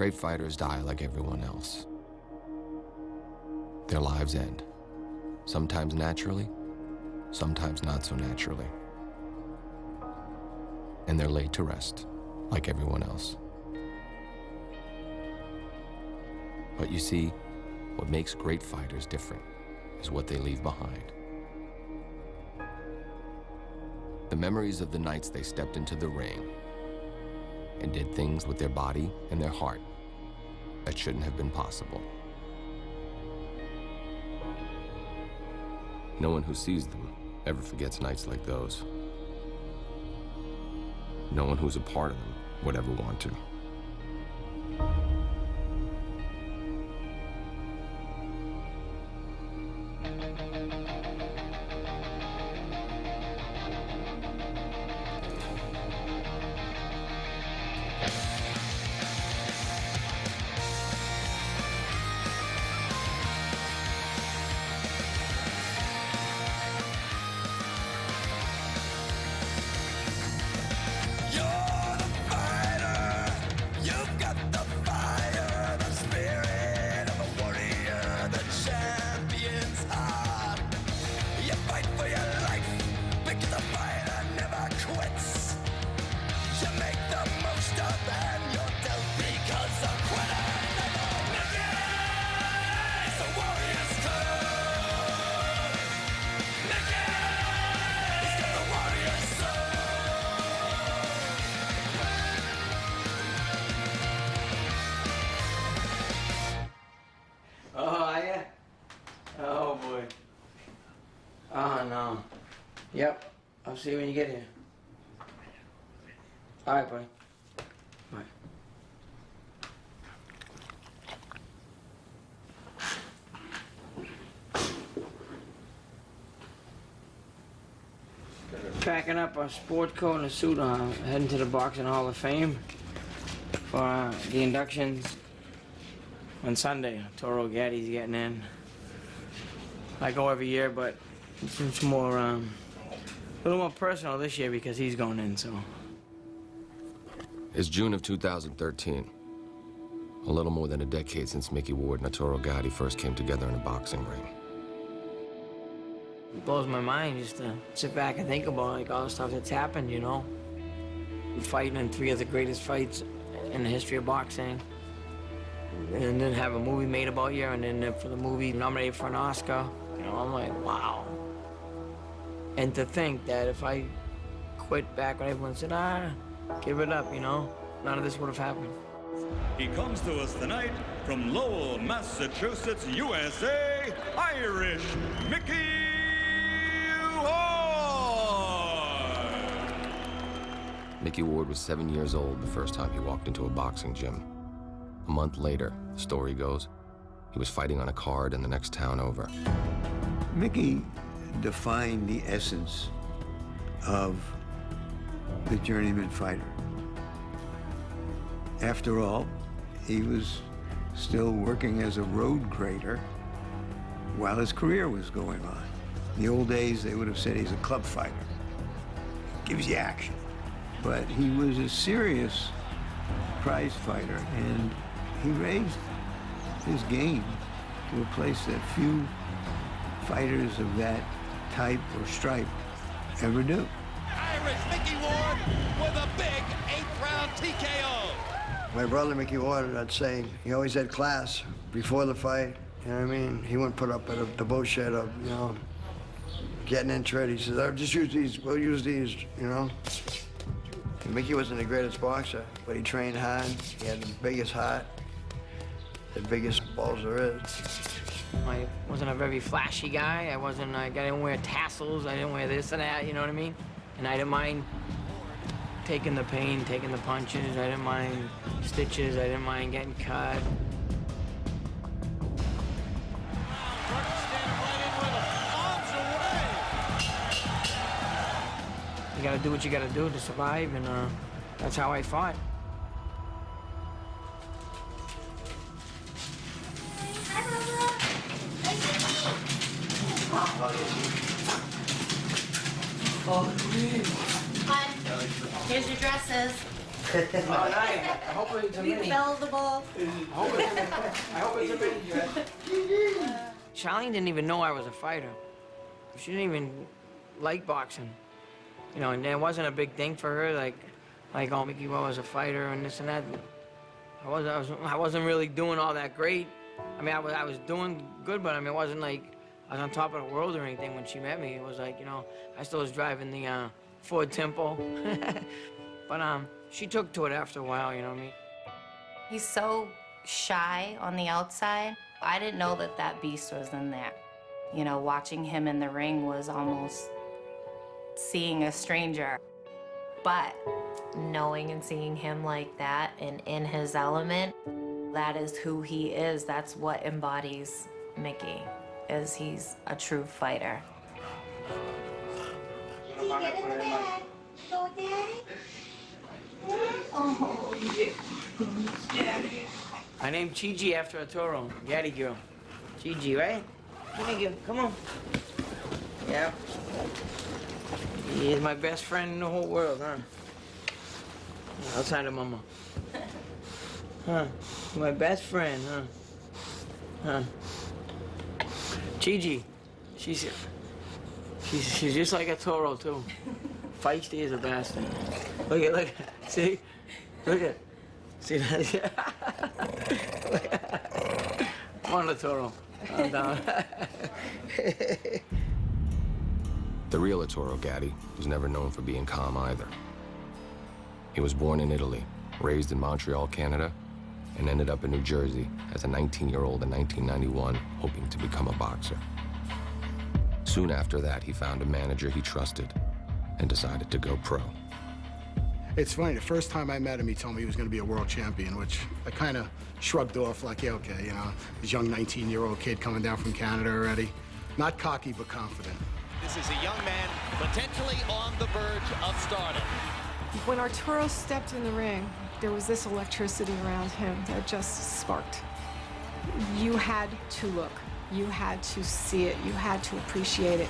Great fighters die like everyone else. Their lives end, sometimes naturally, sometimes not so naturally. And they're laid to rest like everyone else. But you see, what makes great fighters different is what they leave behind. The memories of the nights they stepped into the ring and did things with their body and their heart that shouldn't have been possible. No one who sees them ever forgets nights like those. No one who's a part of them would ever want to. Yep, I'll see you when you get here. All right, buddy. Bye. Packing up a sport coat and a suit, heading to the Boxing Hall of Fame for the inductions on Sunday. Arturo Gatti's getting in. I go every year, but it's more, a little more personal this year because he's going in, so. It's June of 2013. A little more than a decade since Mickey Ward and Arturo Gatti first came together in a boxing ring. It blows my mind just to sit back and think about like all the stuff that's happened, you know? Fighting in 3 of the greatest fights in the history of boxing. And then have a movie made about you, and then for the movie nominated for an Oscar. You know, I'm like, wow. And to think that if I quit back when everyone said, give it up, you know, none of this would have happened. He comes to us tonight from Lowell, Massachusetts, USA, Irish Mickey Ward. Mickey Ward was 7 years old the first time he walked into a boxing gym. A month later, the story goes, he was fighting on a card in the next town over. Mickey defined the essence of the journeyman fighter. After all, he was still working as a road grader while his career was going on. In the old days, they would have said he's a club fighter. Gives you action. But he was a serious prize fighter, and he raised his game to a place that few fighters of that type or stripe ever do. Irish Mickey Ward with a big 8th-round TKO. My brother, Mickey Ward, I'd say he always had class before the fight. You know what I mean? He wouldn't put up at the boat shed of, you know, getting into it. He says, I'll just use these, we'll use these, you know? And Mickey wasn't the greatest boxer, but he trained hard. He had the biggest heart, the biggest balls there is. I wasn't a very flashy guy. I didn't wear tassels. I didn't wear this and that, you know what I mean? And I didn't mind taking the pain, taking the punches. I didn't mind stitches. I didn't mind getting cut. You gotta do what you gotta do to survive, and that's how I fought. Here's your dresses. Oh, nice. I hope it's a mini. Fell the ball. I hope it's a mini dress. Charlene didn't even know I was a fighter. She didn't even like boxing. You know, and it wasn't a big thing for her, like oh, Mickey was a fighter and this and that. I wasn't really doing all that great. I mean, I was doing good, but I mean, it wasn't like I was on top of the world or anything when she met me. It was like, you know, I still was driving the Ford Tempo. But she took to it after a while, you know what I mean? He's so shy on the outside. I didn't know that that beast was in there. You know, watching him in the ring was almost seeing a stranger. But knowing and seeing him like that and in his element, that is who he is. That's what embodies Mickey, is he's a true fighter. Get in the bag. Go, Daddy. Oh, Daddy. I named Gigi after Arturo, Gatti girl. Gigi, right? Come on. Yeah. He's my best friend in the whole world, huh? Outside of Mama. Huh? My best friend, huh? Gigi, she's just like Arturo too. Feisty as a bastard. Look, see? Look at, see that? Come on, Arturo. I'm down. The real Arturo Gatti was never known for being calm either. He was born in Italy, raised in Montreal, Canada, and ended up in New Jersey as a 19-year-old in 1991, hoping to become a boxer. Soon after that, he found a manager he trusted and decided to go pro. It's funny, the first time I met him, he told me he was going to be a world champion, which I kind of shrugged off like, yeah, okay, you know, this young 19-year-old kid coming down from Canada already. Not cocky, but confident. This is a young man potentially on the verge of stardom. When Arturo stepped in the ring, there was this electricity around him that just sparked. You had to look. You had to see it. You had to appreciate it.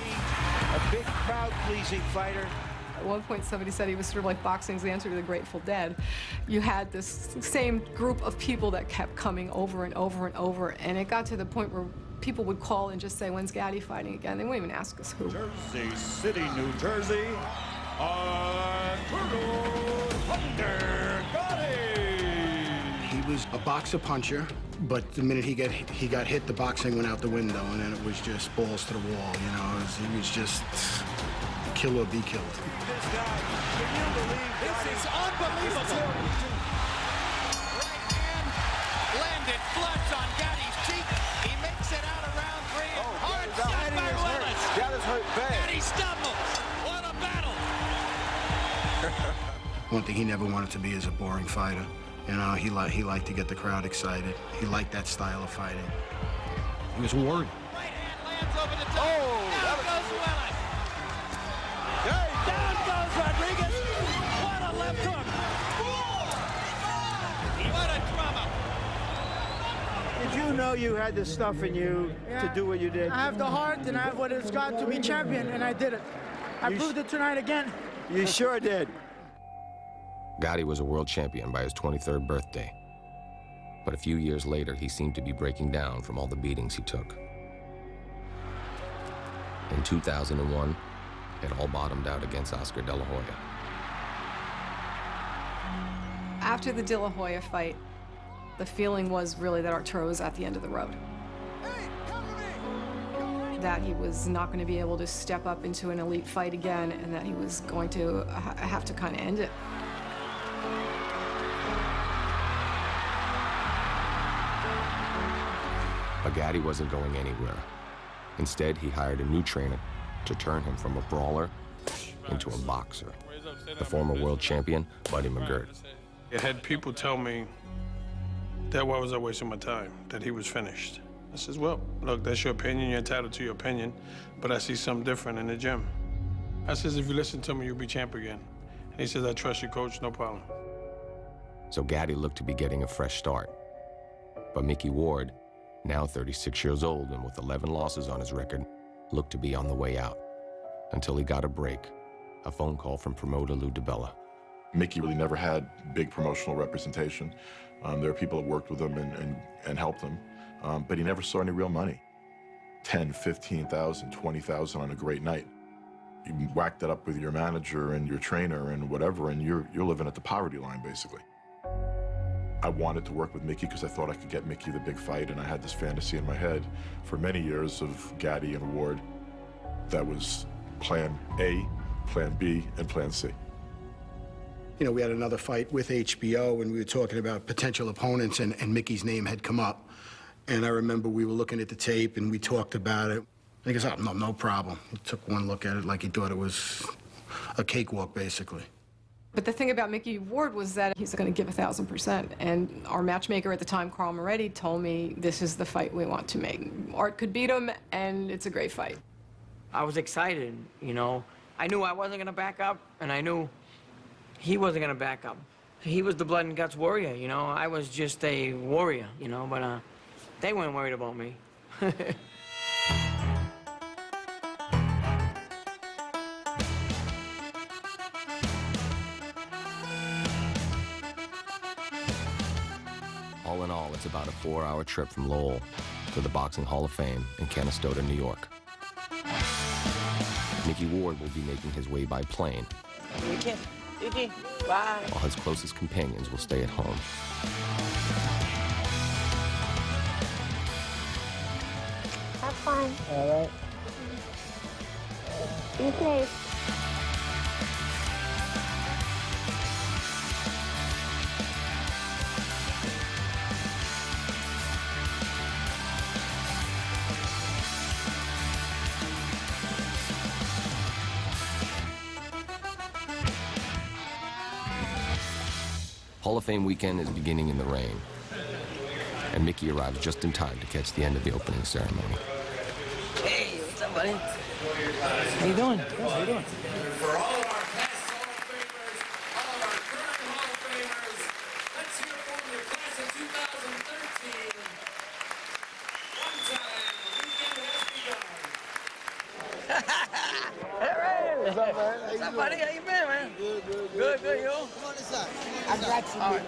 A big, crowd-pleasing fighter. At one point, somebody said he was sort of like boxing's answer to the Grateful Dead. You had this same group of people that kept coming over and over and over, and it got to the point where people would call and just say, when's Gatti fighting again? They wouldn't even ask us who. Jersey City, New Jersey, Arturo Gatti. He was a boxer puncher, but the minute he got hit, the boxing went out the window, and then it was just balls to the wall, you know? He was just kill or be killed. This guy, can you believe this is unbelievable. Right hand landed flush on Gatti's cheek. He makes it out around three. Hard shot by Willis. Gatti's hurt bad. Gatti stumbles. What a battle. One thing he never wanted to be is a boring fighter. You know, he liked to get the crowd excited. He liked that style of fighting. He was worried. Right hand lands over the top. Down goes Willis. Down goes Rodriguez. What a left hook. What a drama. Did you know you had the stuff in you to do what you did? I have the heart and I have what it's got to be champion, and I did it. I proved it tonight again. You sure did. Gatti was a world champion by his 23rd birthday. But a few years later, he seemed to be breaking down from all the beatings he took. In 2001, it all bottomed out against Oscar De La Hoya. After the De La Hoya fight, the feeling was really that Arturo was at the end of the road. Hey, come to me. That he was not going to be able to step up into an elite fight again, and that he was going to have to kind of end it. But Gatti wasn't going anywhere. Instead, he hired a new trainer to turn him from a brawler into a boxer. The former world champion, Buddy McGirt. I had people tell me that why was I wasting my time, that he was finished. I says, well, look, that's your opinion, you're entitled to your opinion, but I see something different in the gym. I says, if you listen to me, you'll be champ again. And he says, I trust you, coach, no problem. So Gatti looked to be getting a fresh start. But Mickey Ward, now 36 years old and with 11 losses on his record, looked to be on the way out. Until he got a break, a phone call from promoter Lou DiBella. Mickey really never had big promotional representation. There were people that worked with him and helped him, but he never saw any real money. 10, 15,000, 20,000 on a great night. You whack that up with your manager and your trainer and whatever, and you're living at the poverty line, basically. I wanted to work with Mickey because I thought I could get Mickey the big fight, and I had this fantasy in my head for many years of Gatti and Ward. That was plan A, plan B, and plan C. You know, we had another fight with HBO, and we were talking about potential opponents, and Mickey's name had come up. And I remember we were looking at the tape, and we talked about it. And he goes, oh, no problem. He took one look at it like he thought it was a cakewalk, basically. But the thing about Mickey Ward was that he's going to give 1,000%. And our matchmaker at the time, Carl Moretti, told me, this is the fight we want to make. Art could beat him, and it's a great fight. I was excited, you know. I knew I wasn't going to back up, and I knew he wasn't going to back up. He was the blood and guts warrior, you know. I was just a warrior, you know, but they weren't worried about me. All in all, it's about a 4-hour trip from Lowell to the Boxing Hall of Fame in Canastota, New York. Mickey Ward will be making his way by plane, Bye. while his closest companions will stay at home. Have fun. All right. Be safe. Hall of Fame weekend is beginning in the rain, and Mickey arrives just in time to catch the end of the opening ceremony. Hey, what's up, buddy? How you doing? Good, how you doing? For all of our past Hall of Famers, all of our current Hall of Famers, let's hear from the class of 2013. One time, the weekend has begun. Hey, what's up, man? What's up, buddy? How you been, man? Good, good, yo. Come on inside. I got you. All right.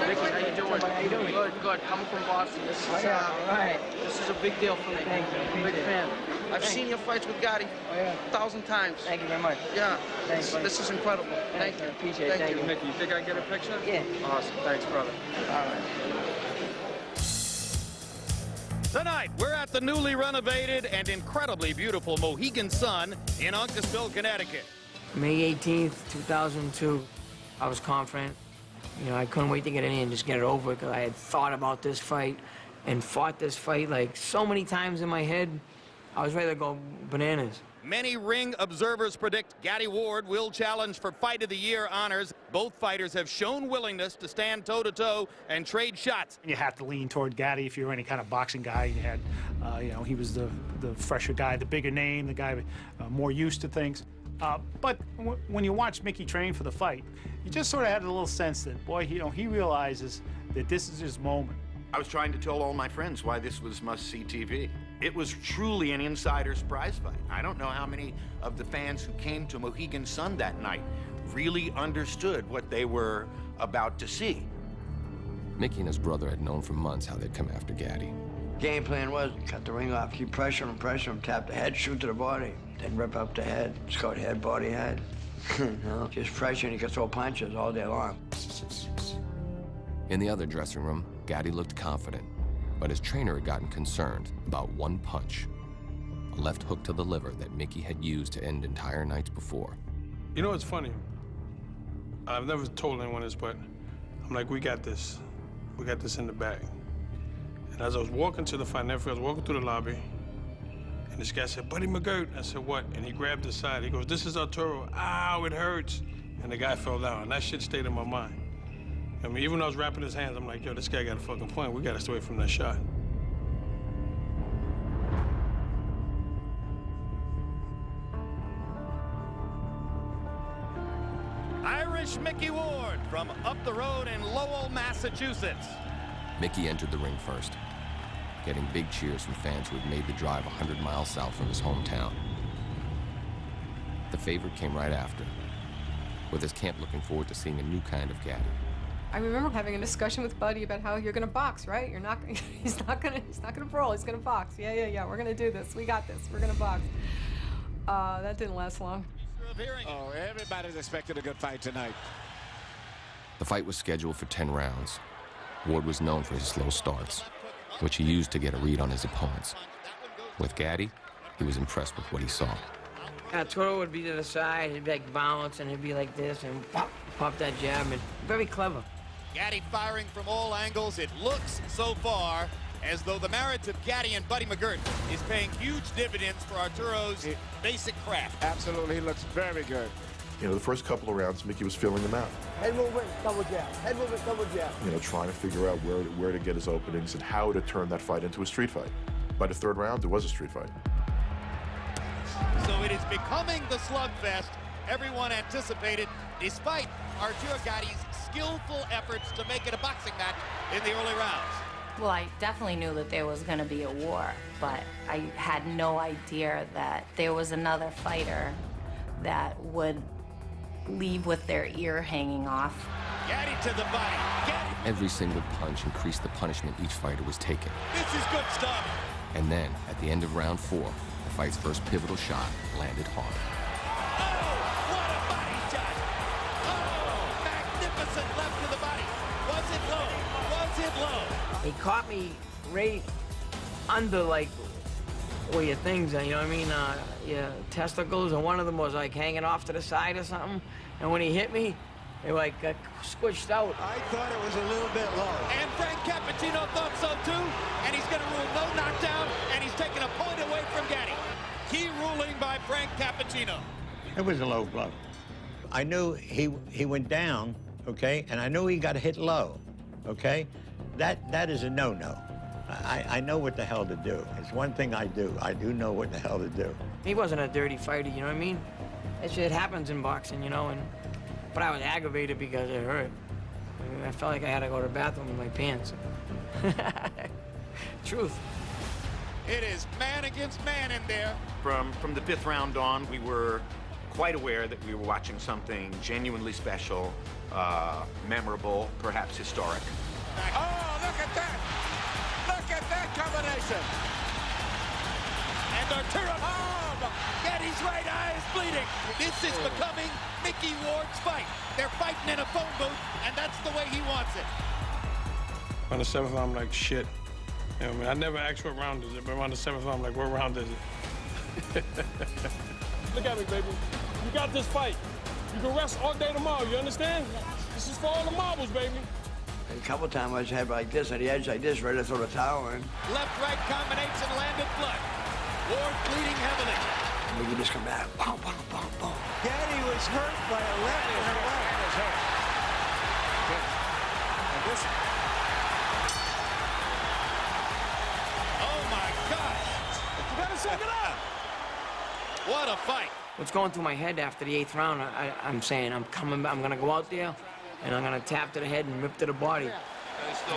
Mickey, how you doing? How you doing? Good, good. Coming from Boston. This is all right. This is a big deal for me. Thank you. Big fan. I've seen your fights with Gatti 1,000 times. Thank you very much. Yeah. Thanks, this is incredible. Thank you. Appreciate it. Thank you. Mickey, you think I can get a picture? Yeah. Awesome. Thanks, brother. All right. Tonight, we're at the newly renovated and incredibly beautiful Mohegan Sun in Uncasville, Connecticut. May 18th, 2002. I was confident. You know, I couldn't wait to get in and just get it over because I had thought about this fight and fought this fight like so many times in my head. I was ready to go bananas. Many ring observers predict Gatti Ward will challenge for Fight of the Year honors. Both fighters have shown willingness to stand toe-to-toe and trade shots. You have to lean toward Gatti if you're any kind of boxing guy. You had, you know, he was the fresher guy, the bigger name, the guy more used to things. But when you watch Mickey train for the fight, you just sort of had a little sense that, boy, you know, he realizes that this is his moment. I was trying to tell all my friends why this was must-see TV. It was truly an insider's prize fight. I don't know how many of the fans who came to Mohegan Sun that night really understood what they were about to see. Mickey and his brother had known for months how they'd come after Gatti. Game plan was cut the ring off, keep pressuring him, tap the head, shoot to the body, then rip up the head. It's called head, body, head. You know, just pressure, and he could throw punches all day long. In the other dressing room, Gatti looked confident, but his trainer had gotten concerned about one punch, a left hook to the liver that Mickey had used to end entire nights before. You know what's funny? I've never told anyone this, but I'm like, we got this. We got this in the bag. And as I was walking to the final field, I was walking through the lobby, and this guy said, Buddy McGirt. I said, what? And he grabbed his side. He goes, this is Arturo. Ow, it hurts. And the guy fell down, and that shit stayed in my mind. I mean, even when I was wrapping his hands, I'm like, yo, this guy got a fucking point. We gotta stay away from that shot. Irish Mickey Ward from up the road in Lowell, Massachusetts. Mickey entered the ring first, getting big cheers from fans who had made the drive 100 miles south from his hometown. The favorite came right after, with his camp looking forward to seeing a new kind of Gatti. I remember having a discussion with Buddy about how you're gonna box, right? You're not gonna, he's not gonna brawl, he's gonna box. Yeah, we're gonna do this, we got this, we're gonna box. That didn't last long. Oh, everybody's expecting a good fight tonight. The fight was scheduled for 10 rounds. Ward was known for his slow starts, which he used to get a read on his opponents. With Gatti, he was impressed with what he saw. Arturo would be to the side, he'd be like bounce, and he'd be like this, and pop that jab, and very clever. Gatti firing from all angles. It looks so far as though the marriage of Gatti and Buddy McGirt is paying huge dividends for Arturo's basic craft. Absolutely, he looks very good. You know, the first couple of rounds, Mickey was feeling them out. Head movement, double jab. Head movement, double jab. You know, trying to figure out where to get his openings and how to turn that fight into a street fight. By the third round, it was a street fight. So it is becoming the slugfest everyone anticipated, despite Arturo Gatti's skillful efforts to make it a boxing match in the early rounds. Well, I definitely knew that there was going to be a war, but I had no idea that there was another fighter that would leave with their ear hanging off. Gatti to the body. Gatti. Every single punch increased the punishment each fighter was taking. This is good stuff. And then, at the end of round 4, the fight's first pivotal shot landed hard. Oh, what a body shot. Oh, magnificent left to the body. Was it low? Was it low? He caught me right under, like, where your things are, you know what I mean? Your testicles, and one of them was, like, hanging off to the side or something. And when he hit me, they, like, got squished out. I thought it was a little bit low. And Frank Cappuccino thought so, too. And he's going to rule no knockdown, and he's taking a point away from Gatti. Key ruling by Frank Cappuccino. It was a low blow. I knew he went down, okay, and I knew he got hit low, okay? That is a no-no. I know what the hell to do. It's one thing I do. I do know what the hell to do. He wasn't a dirty fighter, you know what I mean? That shit happens in boxing, you know, but I was aggravated because it hurt. I felt like I had to go to the bathroom in my pants. Truth. It is man against man in there. From the 5th round on, we were quite aware that we were watching something genuinely special, memorable, perhaps historic. Oh, look at that! Look at that combination! And Arturo, Gatti's right eye is bleeding. This is becoming Mickey Ward's fight. They're fighting in a phone booth, and that's the way he wants it. On the 7th round, I'm like, shit. You know what I mean? I never asked what round is it, but around the 7th round, I'm like, what round is it? Look at me, baby. You got this fight. You can rest all day tomorrow, you understand? This is for all the marbles, baby. And a couple times I was head like this, on the edge like this, ready to throw the towel in. Left-right combination landed blood. Ward bleeding heavily. We can just come back. Boom, boom, boom, boom. Gatti was hurt by a left and a right. That is hurt. And this... Oh, my gosh. You gotta shake it up. What a fight. What's going through my head after the 8th round, I'm saying I'm gonna go out there, and I'm gonna tap to the head and rip to the body. You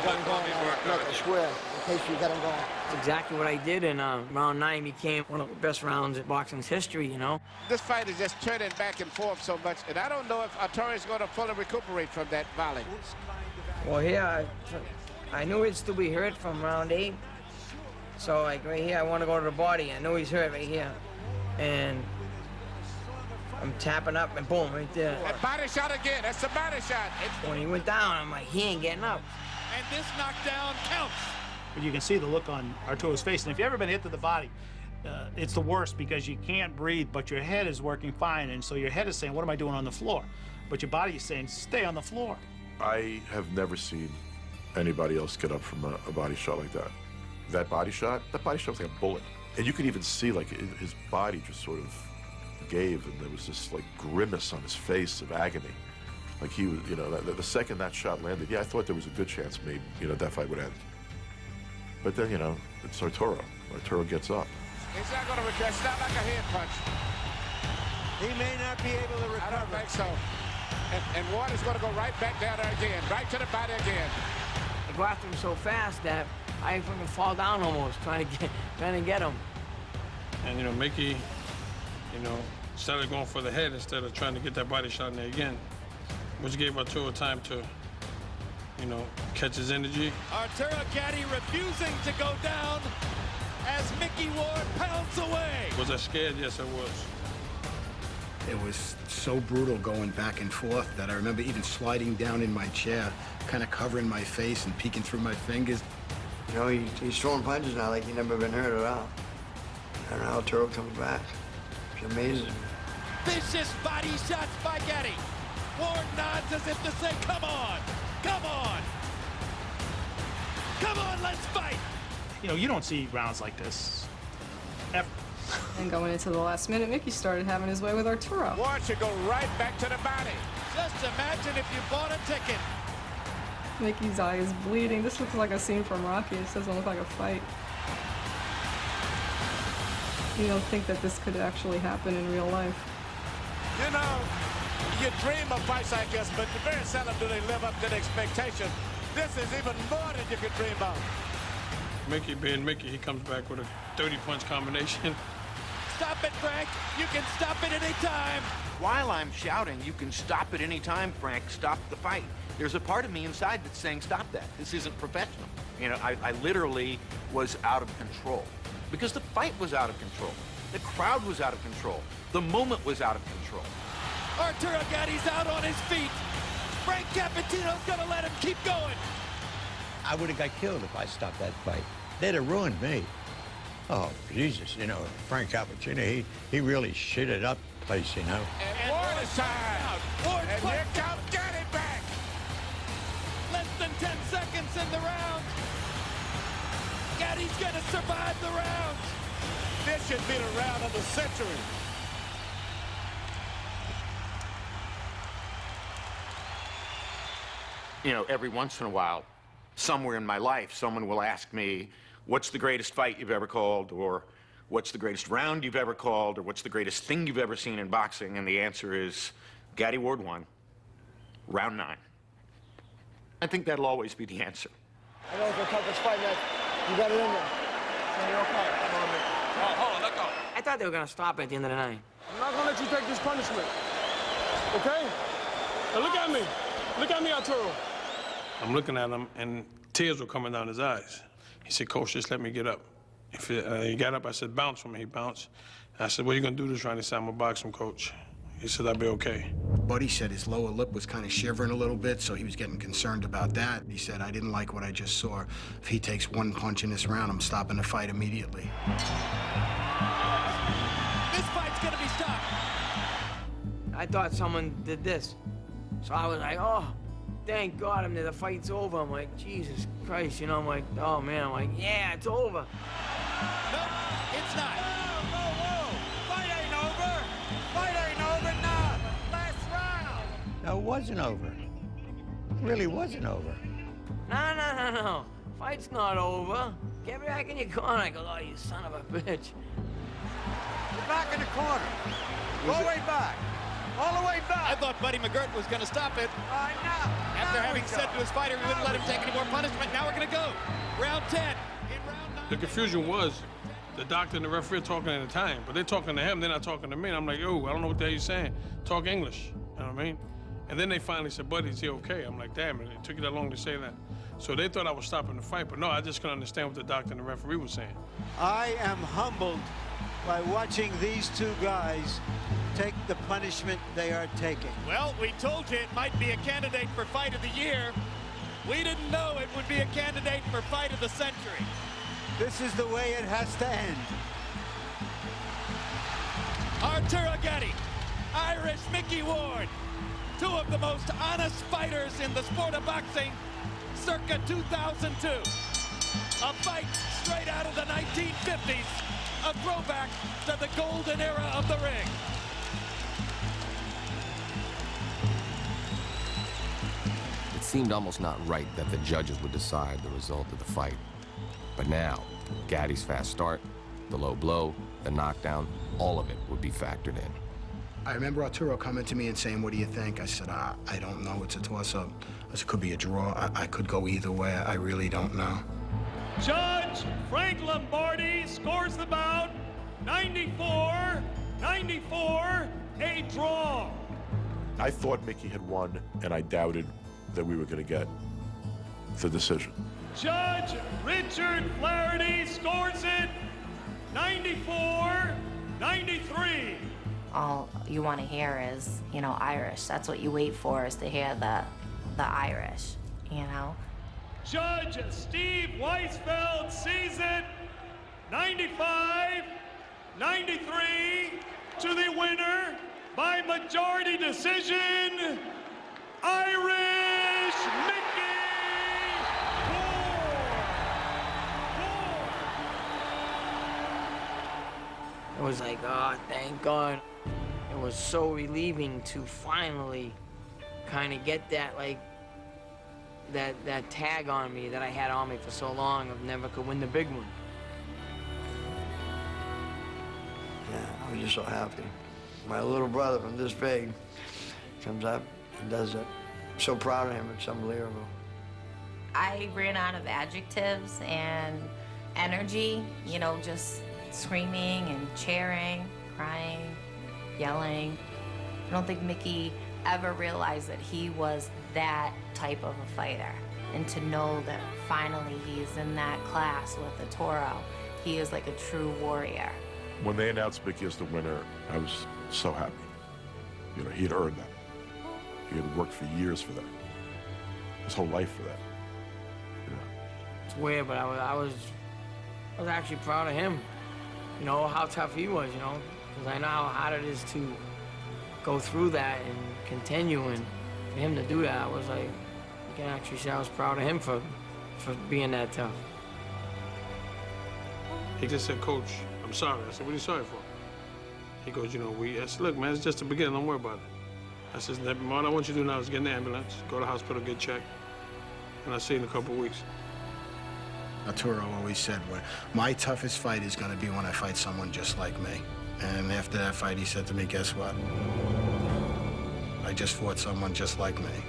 got him going, look, I swear, in case you got him going. That's exactly what I did, and round 9 became one of the best rounds in boxing's history, you know? This fight is just turning back and forth so much, and I don't know if Arturo is going to fully recuperate from that volley. Well, here, I knew he'd still be hurt from round 8. So, like, right here, I want to go to the body. I know he's hurt right here. And I'm tapping up, and boom, right there. And body shot again. That's a body shot. When he went down, I'm like, he ain't getting up. And this knockdown counts. But you can see the look on Arturo's face. And if you've ever been hit to the body, it's the worst because you can't breathe, but your head is working fine. And so your head is saying, what am I doing on the floor? But your body is saying, stay on the floor. I have never seen anybody else get up from a body shot like that. That body shot was like a bullet. And you could even see, like, his body just sort of gave, and there was this, like, grimace on his face of agony. Like, he was, you know, the second that shot landed, yeah, I thought there was a good chance maybe, you know, that fight would end. But then, you know, it's Arturo. Arturo gets up. He's not going to recover. It's not like a hand punch. He may not be able to recover. I don't think so. And Ward is going to go right back down there again, right to the body again. I go after him so fast that I fucking fall down almost, trying to get him. And, you know, Mickey, you know, started going for the head instead of trying to get that body shot in there again, which gave Arturo time to, you know, catch his energy. Arturo Gatti refusing to go down as Mickey Ward pounds away. Was I scared? Yes, I was. It was so brutal going back and forth that I remember even sliding down in my chair, kind of covering my face and peeking through my fingers. You know, he's throwing punches now like he's never been hurt at all. And now Arturo comes back. It's amazing. Vicious body shots by Gatti. Ward nods as if to say, come on, come on. Come on, let's fight. You know, you don't see rounds like this ever. And going into the last minute, Mickey started having his way with Arturo. Ward should go right back to the body. Just imagine if you bought a ticket. Mickey's eye is bleeding. This looks like a scene from Rocky. This doesn't look like a fight. You don't think that this could actually happen in real life. You know, you dream of fights like this, but very seldom do they live up to the expectation. This is even more than you could dream of. Mickey being Mickey, he comes back with a 30-punch combination. Stop it, Frank. You can stop it any time. While I'm shouting, you can stop at any time, Frank, stop the fight. There's a part of me inside that's saying, stop that. This isn't professional. You know, I literally was out of control because the fight was out of control. The crowd was out of control. The moment was out of control. Arturo Gatti's out on his feet. Frank Cappuccino's gonna let him keep going. I would have got killed if I stopped that fight. They'd have ruined me. Oh, Jesus, you know, Frank Cappuccino, he really shitted up the place, you know. And Ward is time. Ward's and here comes Gatti back. Less than 10 seconds in the round. Gatti's gonna survive the round. This should be the round of the century. You know, every once in a while, somewhere in my life, someone will ask me, what's the greatest fight you've ever called? Or what's the greatest round you've ever called? Or what's the greatest thing you've ever seen in boxing? And the answer is Gatti Ward won, round 9. I think that'll always be the answer. I know it's the toughest fight, man. You got it in there. Hold on, let go. I thought they were gonna stop at the end of the night. I'm not gonna let you take this punishment. Okay? Now look at me. Look at me, Arturo. I'm looking at him, and tears were coming down his eyes. He said, Coach, just let me get up. If he got up, I said, bounce for me. He bounced. I said, what are you going to do this round? He said, I'm going to box him, Coach. He said, I'll be okay. Buddy said his lower lip was kind of shivering a little bit, so he was getting concerned about that. He said, I didn't like what I just saw. If he takes one punch in this round, I'm stopping the fight immediately. This fight's going to be stopped. I thought someone did this. So I was like, oh, thank God, I mean, the fight's over. I'm like, Jesus Christ, you know, I'm like, oh man, I'm like, yeah, it's over. Nope, it's not. Whoa. Fight ain't over. Fight ain't over now. Last round. No, it wasn't over. It really wasn't over. No. Fight's not over. Get back in your corner. I go, oh, you son of a bitch. Get back in the corner. Go way back. All the way back. I thought Buddy McGirt was going to stop it. After having said to his fighter he wouldn't let him take any more punishment, now we're going to go. Round 10. In round 9. The confusion was the doctor and the referee are talking at a time, but they're talking to him, they're not talking to me. And I'm like, yo, I don't know what the hell you're saying. Talk English, you know what I mean? And then they finally said, Buddy, is he okay? I'm like, damn it took you that long to say that. So they thought I was stopping the fight, but no, I just couldn't understand what the doctor and the referee were saying. I am humbled by watching these two guys take the punishment they are taking. Well, we told you it might be a candidate for Fight of the Year. We didn't know it would be a candidate for Fight of the Century. This is the way it has to end. Arturo Gatti, Irish Mickey Ward, two of the most honest fighters in the sport of boxing, circa 2002. A fight straight out of the 1950s, a throwback to the golden era of the ring. It seemed almost not right that the judges would decide the result of the fight. But now, Gatti's fast start, the low blow, the knockdown, all of it would be factored in. I remember Arturo coming to me and saying, what do you think? I said, I don't know, it's a toss-up. I said, it could be a draw. I could go either way. I really don't know. Judge Frank Lombardi scores the bout 94-94 a draw. I thought Mickey had won, and I doubted that we were going to get the decision. Judge Richard Flaherty scores it 94-93. All you want to hear is, you know, Irish. That's what you wait for, is to hear the Irish, you know? Judge Steve Weisfeld sees it 95-93 to the winner by majority decision, Irish Mickey. It was like, oh, thank God. It was so relieving to finally kind of get that, like, that tag on me that I had on me for so long of never could win the big one. Yeah, I was just so happy. My little brother from this big comes up and does it. I'm so proud of him, it's unbelievable. I ran out of adjectives and energy, you know, just screaming and cheering, crying, yelling. I don't think Mickey ever realized that he was that type of a fighter. And to know that finally he's in that class with Arturo, he is like a true warrior. When they announced Mickey as the winner, I was so happy. You know, he had earned that. He had worked for years for that. His whole life for that. You know. It's weird, but I was actually proud of him. You know, how tough he was, you know, because I know how hard it is to go through that and continue, and for him to do that, I was like, you can actually say I was proud of him for being that tough. He just said, Coach, I'm sorry. I said, what are you sorry for? He goes, you know, I said, look, man, it's just the beginning. Don't worry about it. I said, all I want you to do now is get in the ambulance, go to the hospital, get checked, and I'll see you in a couple of weeks. Arturo always said, well, my toughest fight is going to be when I fight someone just like me. And after that fight, he said to me, guess what? I just fought someone just like me.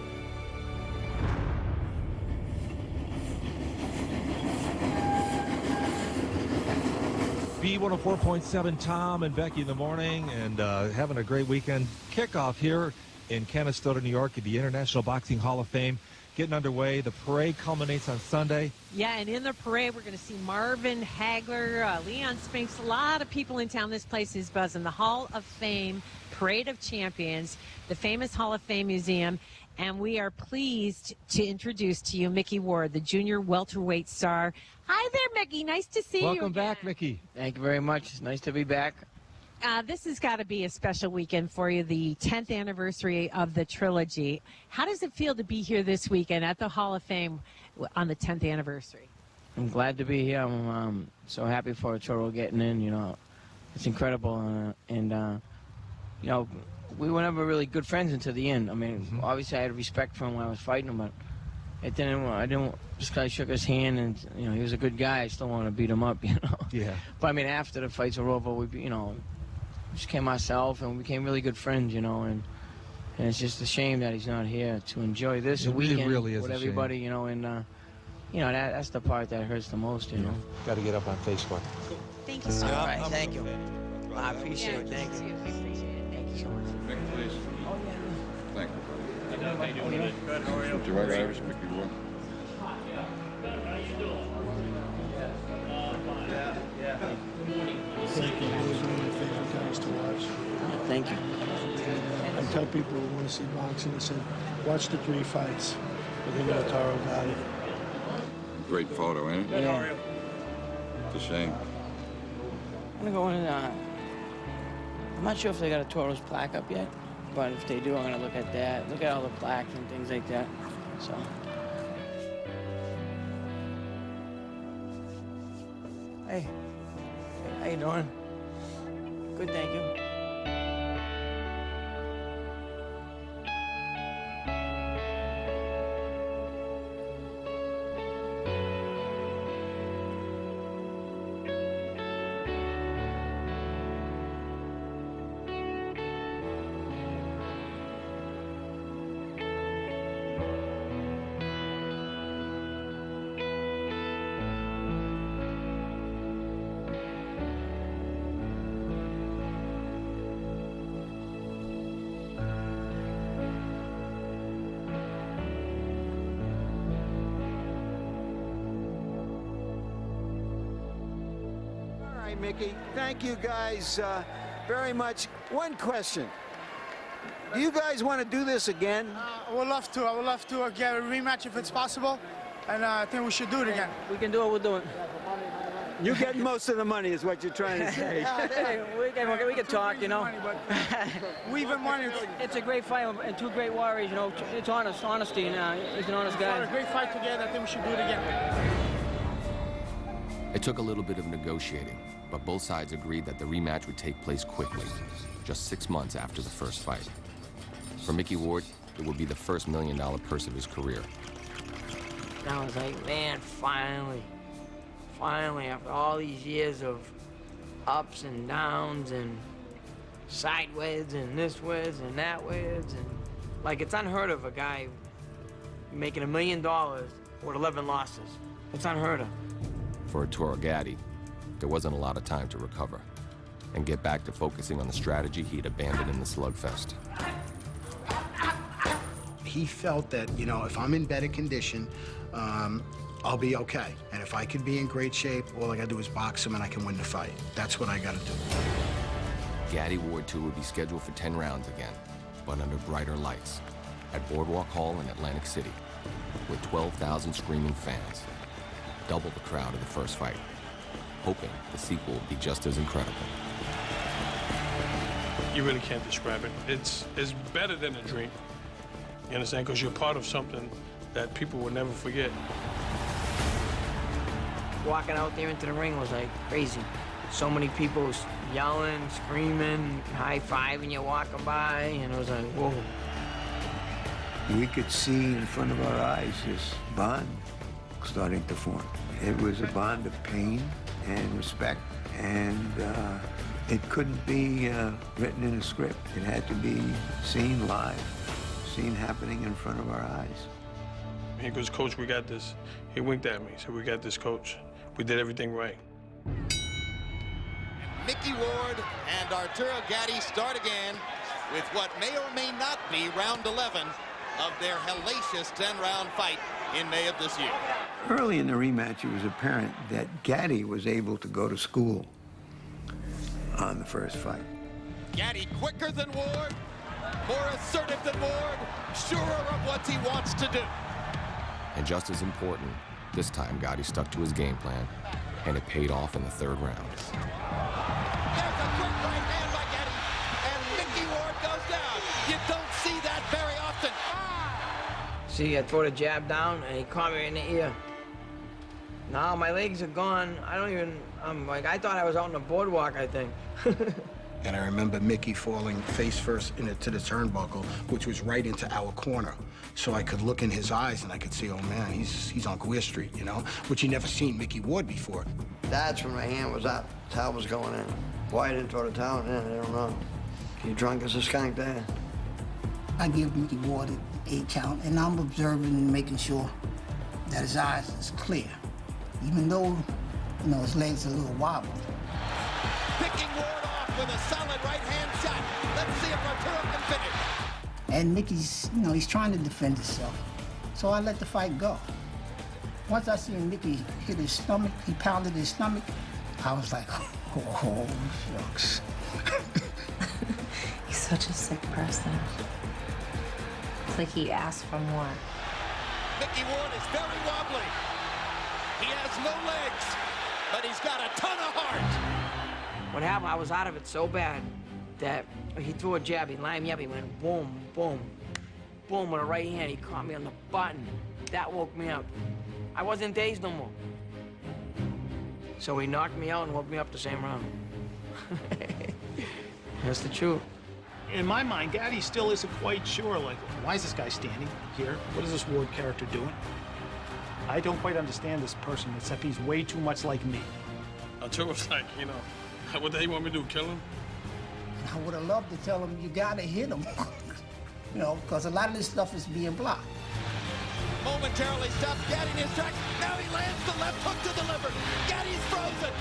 B104.7, Tom and Becky in the morning, and having a great weekend. Kickoff here in Canastota, New York at the International Boxing Hall of Fame. Getting underway. The parade culminates on Sunday. Yeah, and in the parade, we're going to see Marvin Hagler, Leon Spinks, a lot of people in town. This place is buzzing. The Hall of Fame, Parade of Champions, the famous Hall of Fame Museum. And we are pleased to introduce to you Mickey Ward, the junior welterweight star. Hi there, Mickey. Nice to see you. Welcome back, Mickey. Thank you very much. It's nice to be back. This has got to be a special weekend for you, the 10th anniversary of the trilogy. How does it feel to be here this weekend at the Hall of Fame on the 10th anniversary? I'm glad to be here. I'm so happy for Arturo getting in, you know. It's incredible. And you know, we were never really good friends until the end. I mean, obviously I had respect for him when I was fighting him, but I didn't, this guy shook his hand and, you know, he was a good guy. I still want to beat him up, you know. Yeah. But I mean, after the fights were over, we, you know, just became ourselves and we became really good friends, you know, and it's just a shame that he's not here to enjoy this weekend really is with a everybody, shame. you know, and you know, that's the part that hurts the most, you know. Got to get up on Facebook. Thank you so much. All right, thank you. I appreciate it. Thank you. We appreciate it. Thank you so much. Mick, please. Oh, yeah. Thank you. How you doing? Good, how are you? Mr. White Irish, Mickey Ward. Thank you. Those are my favorite guys to watch. Thank you. I tell people who want to see boxing, I said, watch the 3 fights with him and Arturo Gatti. Great photo, ain't it? Good, how are you? It's a shame. I'm gonna go in. I'm not sure if they got a Toro's plaque up yet, but if they do, I'm gonna look at that. Look at all the plaques and things like that. So. Hey, how you doing? Good, thank you. Mickey. Thank you guys very much. One question. Do you guys want to do this again? I would love to. I would love to get a rematch if it's possible. And I think we should do it again. We can do it, we'll do it. You get most of the money is what you're trying to say. Hey, we can talk, you know. We even wanted. It's a great fight and two great warriors, you know. It's honesty, and he's an honest guy. It's a great fight together. I think we should do it again. It took a little bit of negotiating, but both sides agreed that the rematch would take place quickly, just 6 months after the first fight. For Mickey Ward, it would be the first $1 million purse of his career. I was like, man, finally, after all these years of ups and downs and sideways and this ways and that ways, and like, it's unheard of a guy making $1 million with 11 losses. It's unheard of. For Arturo Gatti, there wasn't a lot of time to recover and get back to focusing on the strategy he'd abandoned in the slugfest. He felt that, you know, if I'm in better condition, I'll be okay. And if I could be in great shape, all I gotta do is box him and I can win the fight. That's what I gotta do. Gatti Ward 2 would be scheduled for 10 rounds again, but under brighter lights, at Boardwalk Hall in Atlantic City, with 12,000 screaming fans, double the crowd of the first fight, hoping the sequel will be just as incredible. You really can't describe it. It's better than a dream. You understand? Because you're part of something that people will never forget. Walking out there into the ring was like crazy. So many people yelling, screaming, high-fiving you walking by, and it was like, whoa. We could see in front of our eyes this bond starting to form. It was a bond of pain and respect, and it couldn't be written in a script. It had to be seen live, seen happening in front of our eyes. He goes, Coach, we got this. He winked at me, said, we got this, Coach. We did everything right. Mickey Ward and Arturo Gatti start again with what may or may not be round 11 of their hellacious 10-round fight in May of this year. Early in the rematch, it was apparent that Gatti was able to go to school on the first fight. Gatti quicker than Ward, more assertive than Ward, surer of what he wants to do. And just as important, this time Gatti stuck to his game plan, and it paid off in the third round. There's a quick right hand by Gatti, and Mickey Ward goes down. You don't see that very often. See, I throw the jab down, and he caught me in the ear. Now my legs are gone. I'm like, I thought I was out on the boardwalk, I think. And I remember Mickey falling face first into the turnbuckle, which was right into our corner. So I could look in his eyes and I could see, oh man, he's on Queer Street, you know, which he never seen Mickey Ward before. That's when my hand was up, towel was going in. Why I didn't throw the towel in, I don't know. He drunk as a skunk there. I give Mickey Ward an 8 count, and I'm observing and making sure that his eyes is clear, even though, you know, his legs are a little wobbly. Picking Ward off with a solid right-hand shot. Let's see if Arturo can finish. And Mickey's, you know, he's trying to defend himself. So I let the fight go. Once I seen Mickey hit his stomach, he pounded his stomach, I was like, oh, shucks. He's such a sick person. It's like he asked for more. Mickey Ward is very wobbly. He has no legs, but he's got a ton of heart. What happened, I was out of it so bad that he threw a jab, he lined me up, he went boom, boom, boom with a right hand. He caught me on the button. That woke me up. I wasn't dazed no more. So he knocked me out and woke me up the same round. That's the truth. In my mind, Gatti still isn't quite sure, like, why is this guy standing here? What is this Ward character doing? I don't quite understand this person, except he's way too much like me. Arturo's like, you know, what the hell you want me to do, kill him? I would have loved to tell him, you gotta hit him. You know, because a lot of this stuff is being blocked. Momentarily stops Gatti in his tracks. Now he lands the left hook to the liver. Gatti's frozen.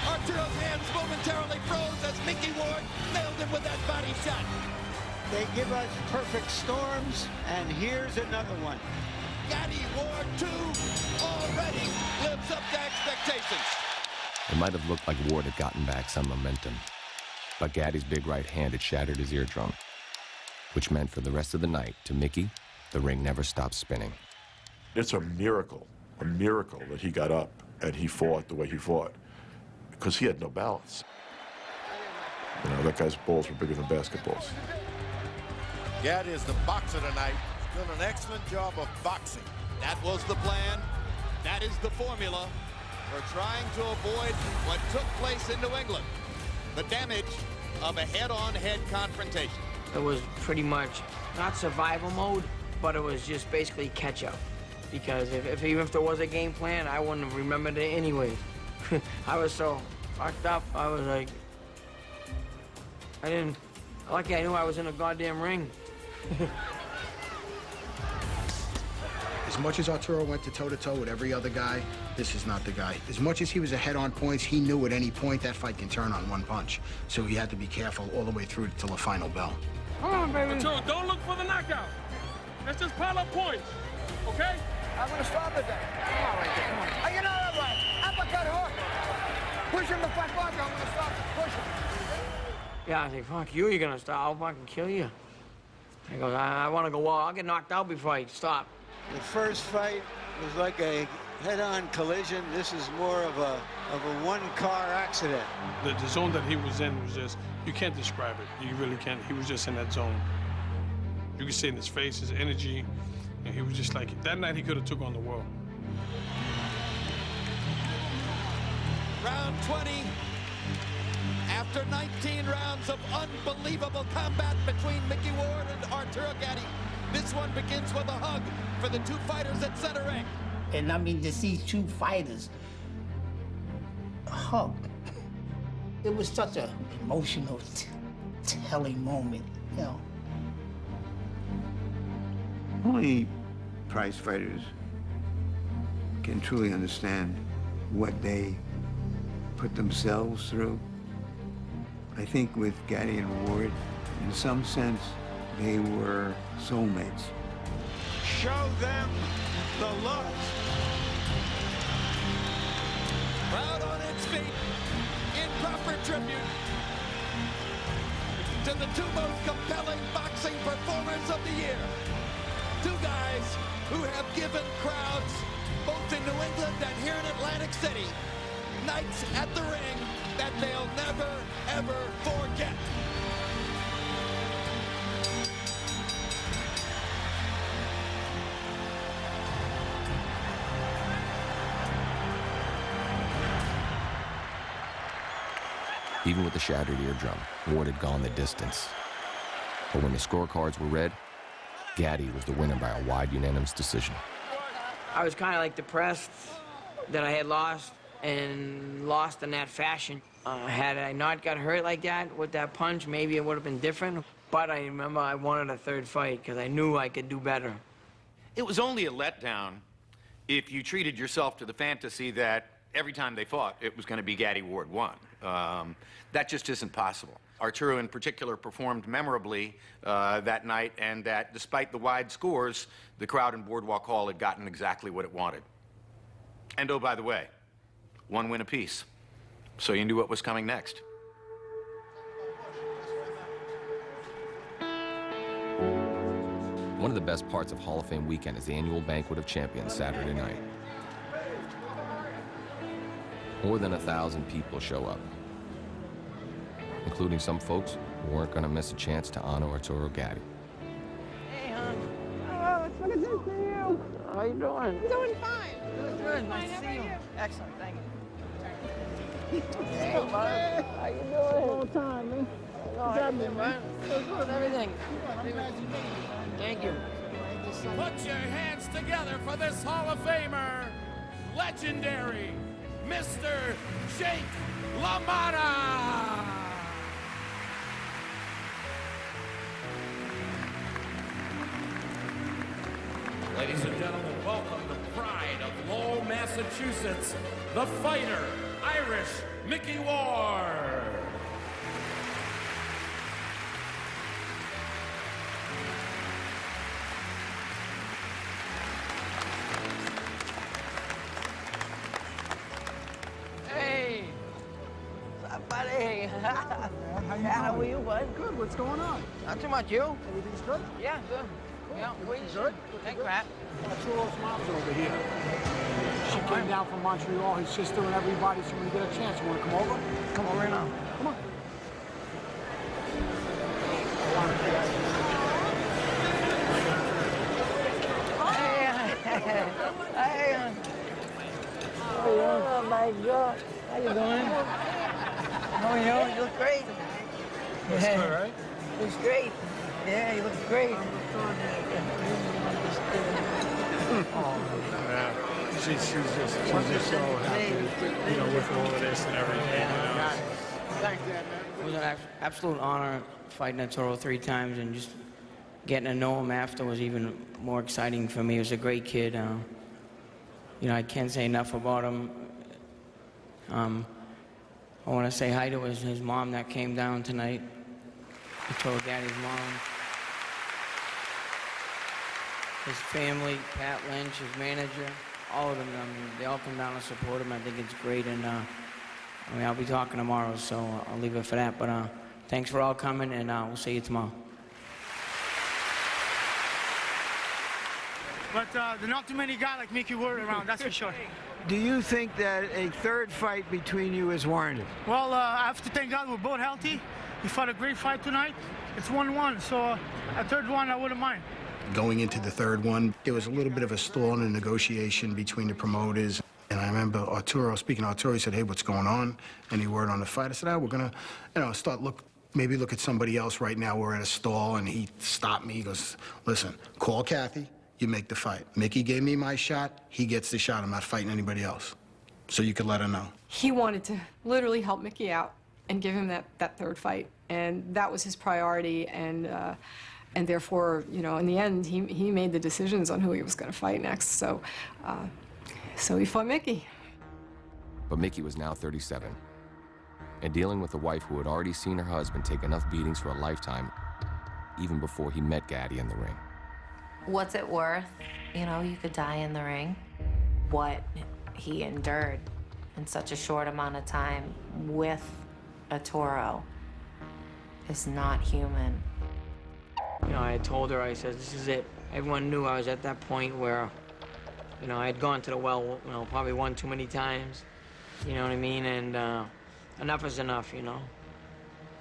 Arturo's hands momentarily froze as Mickey Ward nailed him with that body shot. They give us perfect storms, and here's another one. Gatti Ward 2 already lives up to expectations. It might have looked like Ward had gotten back some momentum, but Gatti's big right hand had shattered his eardrum, which meant for the rest of the night, to Mickey, the ring never stopped spinning. It's a miracle that he got up and he fought the way he fought, because he had no balance. You know, that guy's balls were bigger than basketballs. Gatti is the boxer tonight. He's done an excellent job of boxing. That was the plan. That is the formula for trying to avoid what took place in New England. The damage of a head-on-head confrontation. It was pretty much not survival mode, but it was just basically catch-up. Because even if there was a game plan, I wouldn't have remembered it anyways. I was so fucked up. I was like, lucky I knew I was in a goddamn ring. As much as Arturo went to toe-to-toe with every other guy, this is not the guy. As much as he was ahead on points, he knew at any point that fight can turn on one punch. So he had to be careful all the way through till the final bell. Come on, baby. Arturo, don't look for the knockout. Let's just pile up points, okay? I'm gonna stop it then. Come on, right there, come on. Oh, you know that right. Uppercut hook. Push him the front block, I'm gonna stop it. Push him. Yeah, I say, fuck you, you're gonna stop. I'll fucking kill you. I go, I wanna go, well, I'll get knocked out before I stop. The first fight was like a head-on collision. This is more of a one-car accident. The zone that he was in was just, you can't describe it. You really can't. He was just in that zone. You could see in his face, his energy, and he was just like, that night he could have took on the world. Round 20. After 19 rounds of unbelievable combat between Mickey Ward and Arturo Gatti, this one begins with a hug for the two fighters at center ring. And I mean, to see two fighters hug, it was such an emotional, telling moment, you know. Only prize fighters can truly understand what they put themselves through. I think with Gatti and Ward, in some sense, they were soulmates. Show them the love. Crowd on its feet in proper tribute to the two most compelling boxing performers of the year. Two guys who have given crowds, both in New England and here in Atlantic City, nights at the ring that they'll never, ever forget. Even with the shattered eardrum, Ward had gone the distance. But when the scorecards were read, Gatti was the winner by a wide unanimous decision. I was kind of like depressed that I had lost, and lost in that fashion. Had I not got hurt like that with that punch, maybe it would have been different. But I remember I wanted a third fight because I knew I could do better. It was only a letdown if you treated yourself to the fantasy that every time they fought, it was going to be Gatti Ward won. That just isn't possible. Arturo, in particular, performed memorably that night, and that despite the wide scores, the crowd in Boardwalk Hall had gotten exactly what it wanted. And oh, by the way, one win apiece. So you knew what was coming next. One of the best parts of Hall of Fame weekend is the annual Banquet of Champions Saturday night. More than 1,000 people show up, including some folks who weren't gonna miss a chance to honor Arturo Gatti. Hey, hon. Oh, it's so good to see you. How you doing? I'm doing fine. Good. Nice to see you. Excellent. Thank you. Hey, man. How you doing? Long time, man. What's happening, man? So good, everything. Thank you. Put your hands together for this Hall of Famer, legendary Mr. Jake LaMotta. Ladies and gentlemen, welcome the pride of Lowell, Massachusetts, the fighter, Irish Mickey Ward. Hey, How are you, bud? Good. What's going on? Not too much. You? Everything's good? Yeah, good. Yeah, where you Good? Thanks, Pat. Arturo's mom's over here. She came down from Montreal, his sister and everybody, so when you get a chance, you want to come over? Come over now. Come on. Hey. Oh, my God. How you doing? How are you? You look great. Looks good, right? Looks great. Yeah, you look great. Yeah. She's just so happy, you know, with all of this and everything. You know? Thanks, Dad, man. It was an absolute honor fighting Arturo 3 times, and just getting to know him after was even more exciting for me. He was a great kid. You know, I can't say enough about him. I want to say hi to his mom that came down tonight. Arturo Gatti's mom. His family, Pat Lynch, his manager, all of them. I mean, they all come down to support him. I think it's great, and I mean, I'll be talking tomorrow, so I'll leave it for that. But thanks for all coming, and we'll see you tomorrow. But there's not too many guys like Mickey Ward around, that's for sure. Do you think that a third fight between you is warranted? Well, I have to thank God we're both healthy. We fought a great fight tonight. It's 1-1, so a third one I wouldn't mind. Going into the third one, there was a little bit of a stall in the negotiation between the promoters. And I remember Arturo, speaking to Arturo, he said, hey, what's going on? Any word on the fight? I said, we're going to, you know, maybe look at somebody else right now. We're at a stall. And he stopped me. He goes, listen, call Kathy. You make the fight. Mickey gave me my shot. He gets the shot. I'm not fighting anybody else. So you could let her know. He wanted to literally help Mickey out and give him that third fight. And that was his priority. And therefore, you know, in the end, he made the decisions on who he was going to fight next. So he fought Mickey. But Mickey was now 37, and dealing with a wife who had already seen her husband take enough beatings for a lifetime, even before he met Gatti in the ring. What's it worth? You know, you could die in the ring. What he endured in such a short amount of time with Arturo is not human. You know, I had told her, I said, this is it. Everyone knew I was at that point where, you know, I had gone to the well, you know, probably one too many times. You know what I mean? And enough is enough, you know?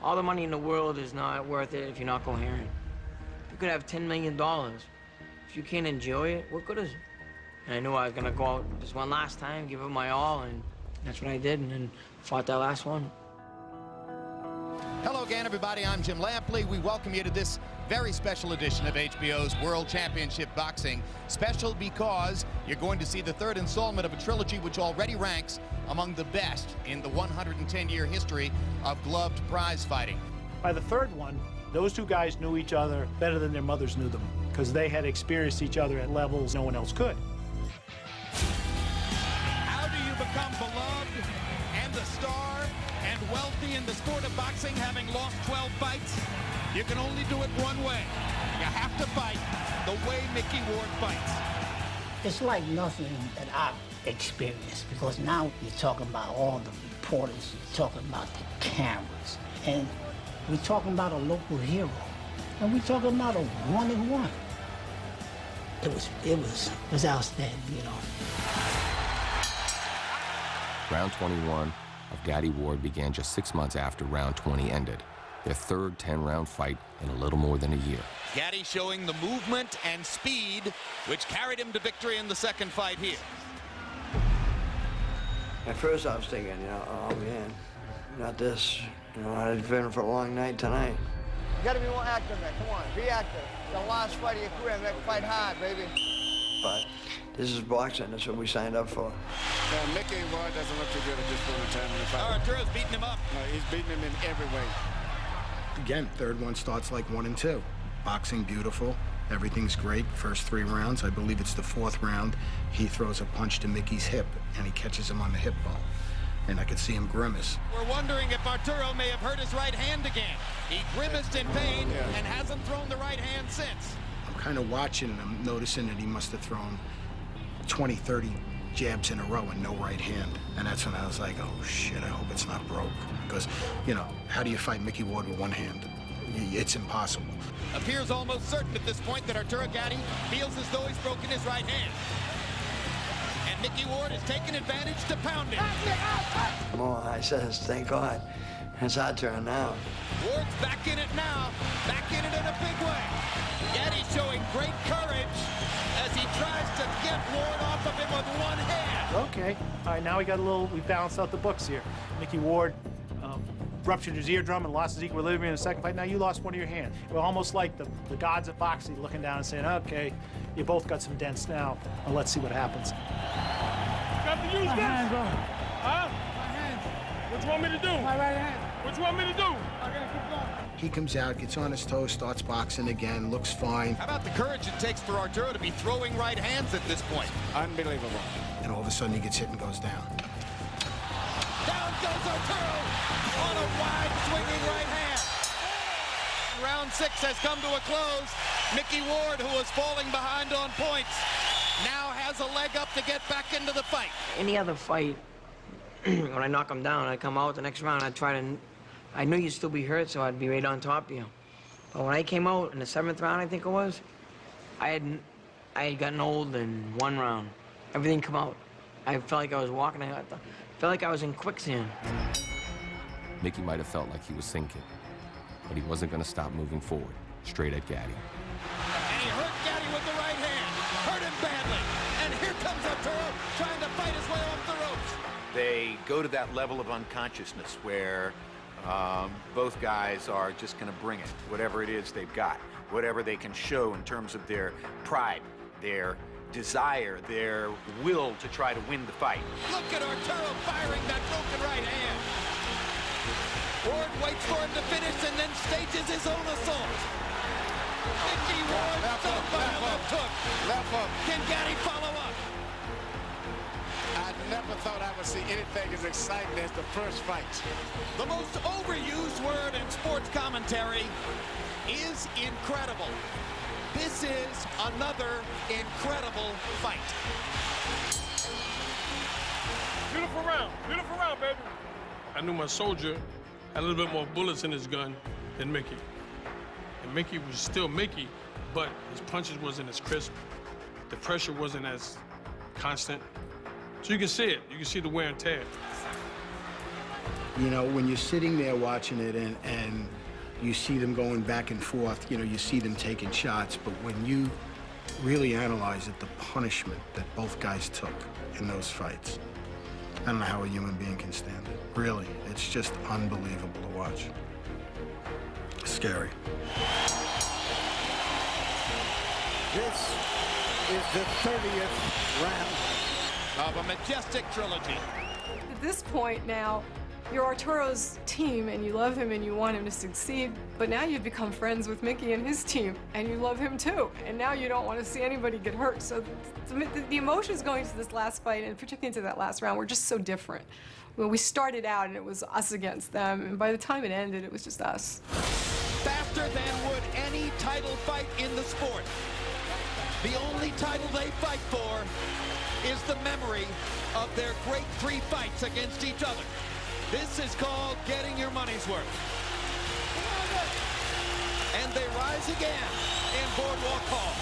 All the money in the world is not worth it if you're not coherent. You could have $10 million. If you can't enjoy it, what good is it? And I knew I was gonna go out this one last time, give it my all, and that's what I did, and then fought that last one. Hello again, everybody. I'm Jim Lampley. We welcome you to this very special edition of HBO's World Championship Boxing. Special because you're going to see the third installment of a trilogy which already ranks among the best in the 110-year history of gloved prize fighting. By the third one, those two guys knew each other better than their mothers knew them, because they had experienced each other at levels no one else could. How do you become beloved and a star and wealthy in the sport of boxing, having lost 12 fights? You can only do it one way. You have to fight the way Mickey Ward fights. It's like nothing that I've experienced, because now you're talking about all the reporters, you're talking about the cameras, and we're talking about a local hero, and we're talking about a one-on-one. It was outstanding, you know. Round 21 of Gatti Ward began just 6 months after round 20 ended, their third 10-round fight in a little more than a year. Gatti showing the movement and speed which carried him to victory in the second fight here. At first I was thinking, you know, oh man, not this. You know, I've been for a long night tonight. You gotta be more active, man. Come on, be active. The last fight of your career, man. Fight hard, baby. But this is boxing. That's what we signed up for. Yeah, Mickey Ward doesn't look too good at this point in time in the fight. Arturo's beating him up. No, he's beating him in every way. Again, third one starts like 1 and 2. Boxing beautiful. Everything's great. First 3 rounds. I believe it's the 4th round. He throws a punch to Mickey's hip, and he catches him on the hip bone. And I could see him grimace. We're wondering if Arturo may have hurt his right hand again. He grimaced in pain and hasn't thrown the right hand since. I'm kind of watching, and I'm noticing that he must have thrown 20, 30 jabs in a row and no right hand. And that's when I was like, oh shit, I hope it's not broke. Because, you know, how do you fight Mickey Ward with one hand? It's impossible. Appears almost certain at this point that Arturo Gatti feels as though he's broken his right hand. And Mickey Ward has taken advantage to pound it. More, I says, thank God. It's our turn now. Ward's back in it now, back in it in a big way. Gatti showing great courage as he tries to get Ward off of him with one hand. Okay, all right, now we balanced out the books here. Mickey Ward ruptured his eardrum and lost his equilibrium in the second fight. Now you lost one of your hands. We're almost like the gods of boxing looking down and saying, okay, you both got some dents now. Well, let's see what happens. Got to use this. Huh? My hands. What you want me to do? My right hand. What you want me to do? I gotta keep going. He comes out, gets on his toes, starts boxing again, looks fine. How about the courage it takes for Arturo to be throwing right hands at this point? Unbelievable. And all of a sudden he gets hit and goes down. Down goes Arturo on a wide swinging right hand. Round 6 has come to a close. Mickey Ward, who was falling behind on points, now has a leg up to get back into the fight. Any other fight, when I knock him down, I come out the next round, I knew you'd still be hurt, so I'd be right on top of you. But when I came out in the 7th round, I think it was, I had gotten old in 1 round. Everything come out. I felt like I was walking, I felt like I was in quicksand. Mickey might have felt like he was sinking, but he wasn't going to stop moving forward, straight at Gatti. And he hurt Gatti with the right hand, hurt him badly. And here comes Arturo trying to fight his way off the ropes. They go to that level of unconsciousness where both guys are just going to bring it, whatever it is they've got, whatever they can show in terms of their pride, their desire, their will to try to win the fight. Look at Arturo firing that broken right hand. Ward waits for him to finish and then stages his own assault. Mickey Ward stunned by a left hook. Left hook. Can Gatti follow up? I never thought I would see anything as exciting as the first fight. The most overused word in sports commentary is incredible. This is another incredible fight. Beautiful round, baby. I knew my soldier had a little bit more bullets in his gun than Mickey. And Mickey was still Mickey, but his punches wasn't as crisp. The pressure wasn't as constant. So you can see it. You can see the wear and tear. You know, when you're sitting there watching it and you see them going back and forth, you know, you see them taking shots, but when you really analyze it, the punishment that both guys took in those fights, I don't know how a human being can stand it. Really, it's just unbelievable to watch. Scary. This is the 30th round of a majestic trilogy. At this point now, you're Arturo's team and you love him and you want him to succeed, but now you've become friends with Mickey and his team and you love him too, and now you don't want to see anybody get hurt. So the emotions going to this last fight, and particularly into that last round, were just so different. When we started out and it was us against them, and by the time it ended, it was just us. Faster than would any title fight in the sport. The only title they fight for is the memory of their great 3 fights against each other. This is called getting your money's worth. And they rise again in Boardwalk Hall.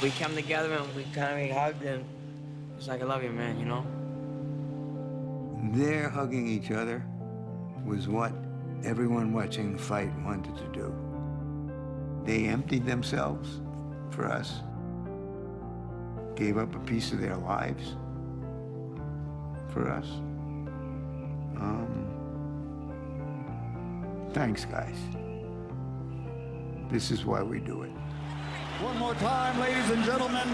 We came together and we kind of hugged and it's like, I love you, man, you know? Their hugging each other was what everyone watching the fight wanted to do. They emptied themselves for us, gave up a piece of their lives for us. Thanks, guys. This is why we do it. One more time, ladies and gentlemen,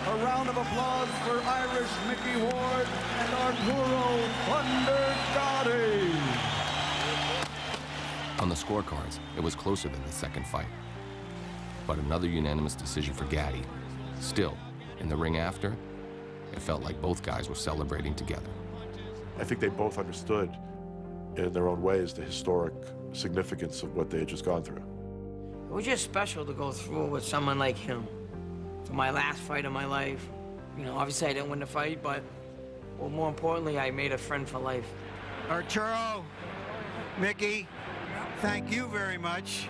a round of applause for Irish Mickey Ward and Arturo "Thunder" Gatti. On the scorecards, it was closer than the second fight. But another unanimous decision for Gatti. Still, in the ring after, it felt like both guys were celebrating together. I think they both understood in their own ways the historic significance of what they had just gone through. It was just special to go through it with someone like him. For my last fight of my life, you know, obviously I didn't win the fight, but well, more importantly, I made a friend for life. Arturo, Mickey, thank you very much.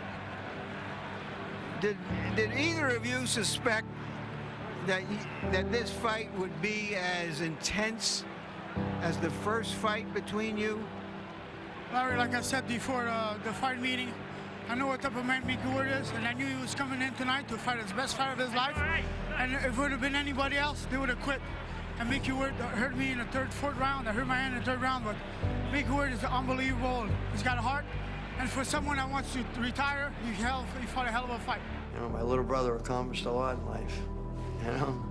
Did either of you suspect that this fight would be as intense as the first fight between you? Larry, like I said before the fight meeting, I know what type of man Mikey Ward is, and I knew he was coming in tonight to fight his best fight of his life. And if it would have been anybody else, they would have quit. And Mikey Ward hurt me in the third, fourth round. I hurt my hand in the third round, but Mikey Ward is unbelievable. He's got a heart. And for someone that wants to retire, he fought a hell of a fight. You know, my little brother accomplished a lot in life, you know?